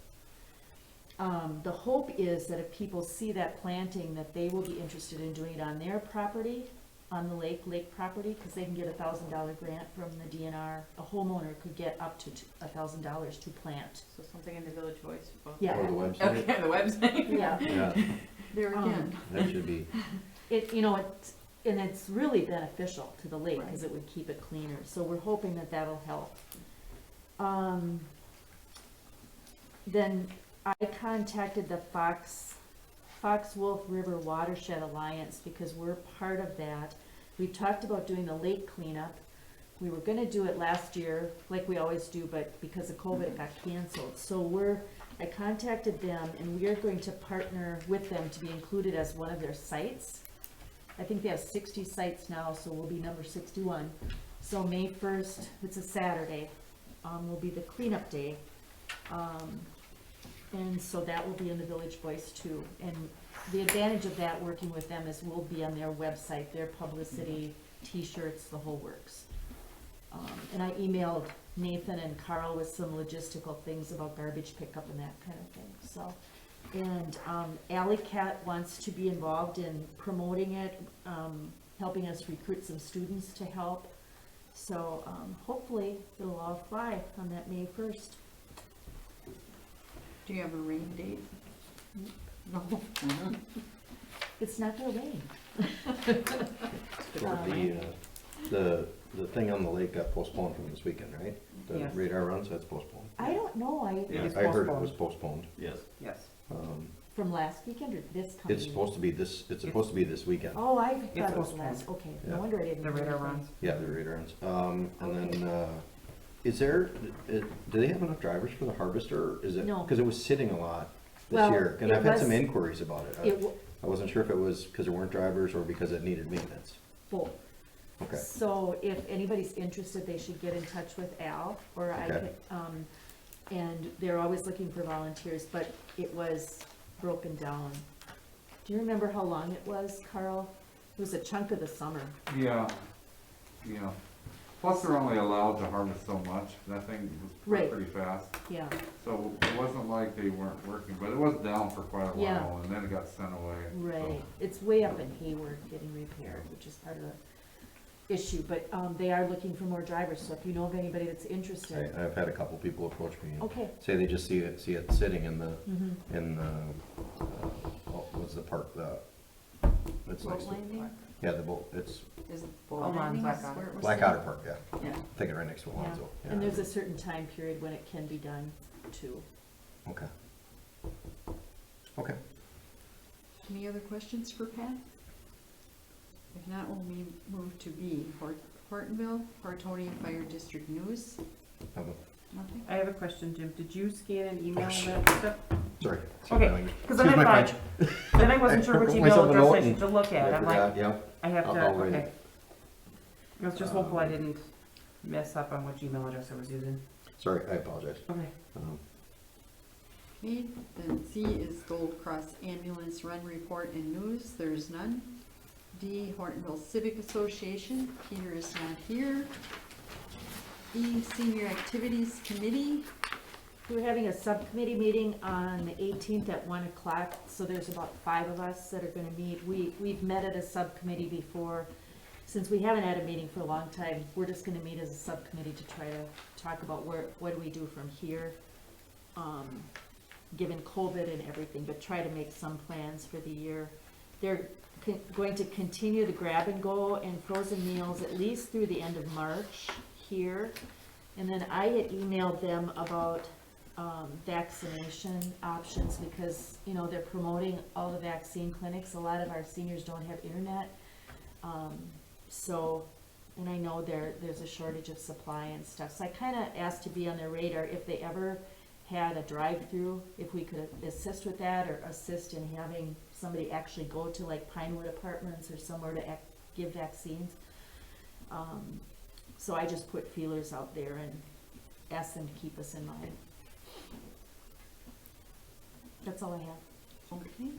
The hope is that if people see that planting, that they will be interested in doing it on their property, on the lake property, because they can get $1,000 grant from the DNR. A homeowner could get up to $1,000 to plant. So something in the Village Voice. about Yeah. Or that. the website. Okay, the website. Yeah. Yeah, There again. that should be. It's really beneficial to the lake, because it would keep it cleaner, so we're hoping that that'll help. Then I contacted the Fox Wolf River Watershed Alliance, because we're part of that. We talked about doing the lake cleanup. We were gonna do it last year, like we always do, but because of COVID, it got canceled. So I contacted them, and we are going to partner with them to be included as one of their sites. I think they have 60 sites now, so we'll be number 61. So May 1st, it's a Saturday, will be the cleanup day. And so that will be in the Village Voice too. And the advantage of that, working with them, is we'll be on their website, their publicity, t-shirts, the whole works. And I emailed Nathan and Carl with some logistical things about garbage pickup and that kind of thing, so. And Alley Cat wants to be involved in promoting it, helping us recruit some students to help. So hopefully it'll all fly on that May 1st. Do you have a rain date? No, it's not gonna rain. The thing on the lake got postponed from this weekend, right? The Yes. radar runs, that's postponed. I don't know, Yeah. It's I heard it postponed. was postponed. Yes. Yes. from last weekend or this coming? It's supposed to be this, it's supposed to be this weekend. Oh, I It's thought it was postponed. last, okay, Yeah. no wonder I didn't. The hear radar anything. runs. Yeah, the radar runs. And then, is there, do they have enough drivers for the harvester? Is it, No. because it was sitting a lot this Well, year, and it I've had some was- inquiries about it. It, I wasn't sure if it was because there weren't drivers or because it needed maintenance. both. Okay, So if anybody's interested, they should get in touch with Al, or I Okay. could, and they're always looking for volunteers, but it was broken down. Do you remember how long it was, Carl? It was a chunk of the summer. Yeah, yeah. Plus, they're only allowed to harvest so much. That thing was Right. pretty fast. Yeah, So it wasn't like they weren't working, but it was down for quite a Yeah. while, and then it got sent away. right. It's way up in Hayward getting repaired, which is part of the issue, but, they are looking for more drivers, so if you know of anybody that's interested. I've had a couple people approach me and Okay. say they just see it sitting in the, Mm-hmm. what's the park, it's Boat next to, landing? yeah, the boat, it's Is it Oh, boat on landing? Black is Otter. where it was Black said? Otter Park, yeah. Yeah. Thinking right next to Yeah, Alonzo. and there's a certain time period when it can be done too. Okay. Okay. Any other questions for Pat? If not, we'll move to B, Hortonville, Hortonian Fire District News. Nothing? I have a question, Jim. Did you scan and email Oh, shit. that stuff? Sorry. Okay, because then Excuse my I thought, then I wasn't sure which wrote email myself a address note I and should look at. I I'm like, forgot, yeah. I have to, I'll read okay. it. I was just hopeful I didn't mess up on which email address I was using. Sorry, I apologize. Okay. Okay, then C is Gold Cross Ambulance Run Report and News, there's none. D, Hortonville Civic Association, Peter is not here. E, Senior Activities Committee, We're having a subcommittee meeting on the 18th at 1 o'clock, so there's about 5 of us that are gonna meet. We've met at a subcommittee before. Since we haven't had a meeting for a long time, we're just gonna meet as a subcommittee to try to talk about what do we do from here, given COVID and everything, but try to make some plans for the year. They're going to continue the grab and go and frozen meals at least through the end of March here. And then I had emailed them about vaccination options because, you know, they're promoting all the vaccine clinics. A lot of our seniors don't have internet. So, and I know there's a shortage of supply and stuff. So I kind of asked to be on their radar if they ever had a drive-through, if we could assist with that or assist in having somebody actually go to like Pinewood Apartments or somewhere to give vaccines. So I just put feelers out there and asked them to keep us in mind. That's all I have. okay.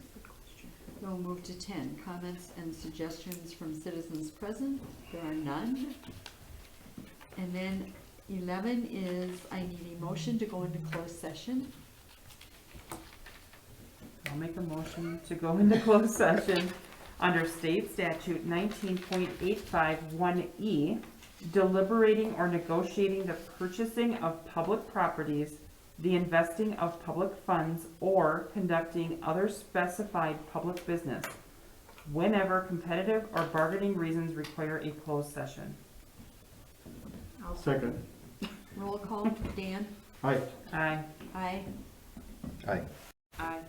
We'll move to 10, comments and suggestions from citizens present, there are none. And then 11 is, I need a motion to go into closed session. I'll make a motion to go into closed session under state statute 19.851E, deliberating or negotiating the purchasing of public properties, the investing of public funds, or conducting other specified public business, whenever competitive or bargaining reasons require a closed session. Second. Roll call, Dan? Hi. Aye. Aye. Aye. Aye.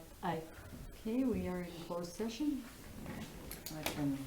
Okay, we are in closed session. I can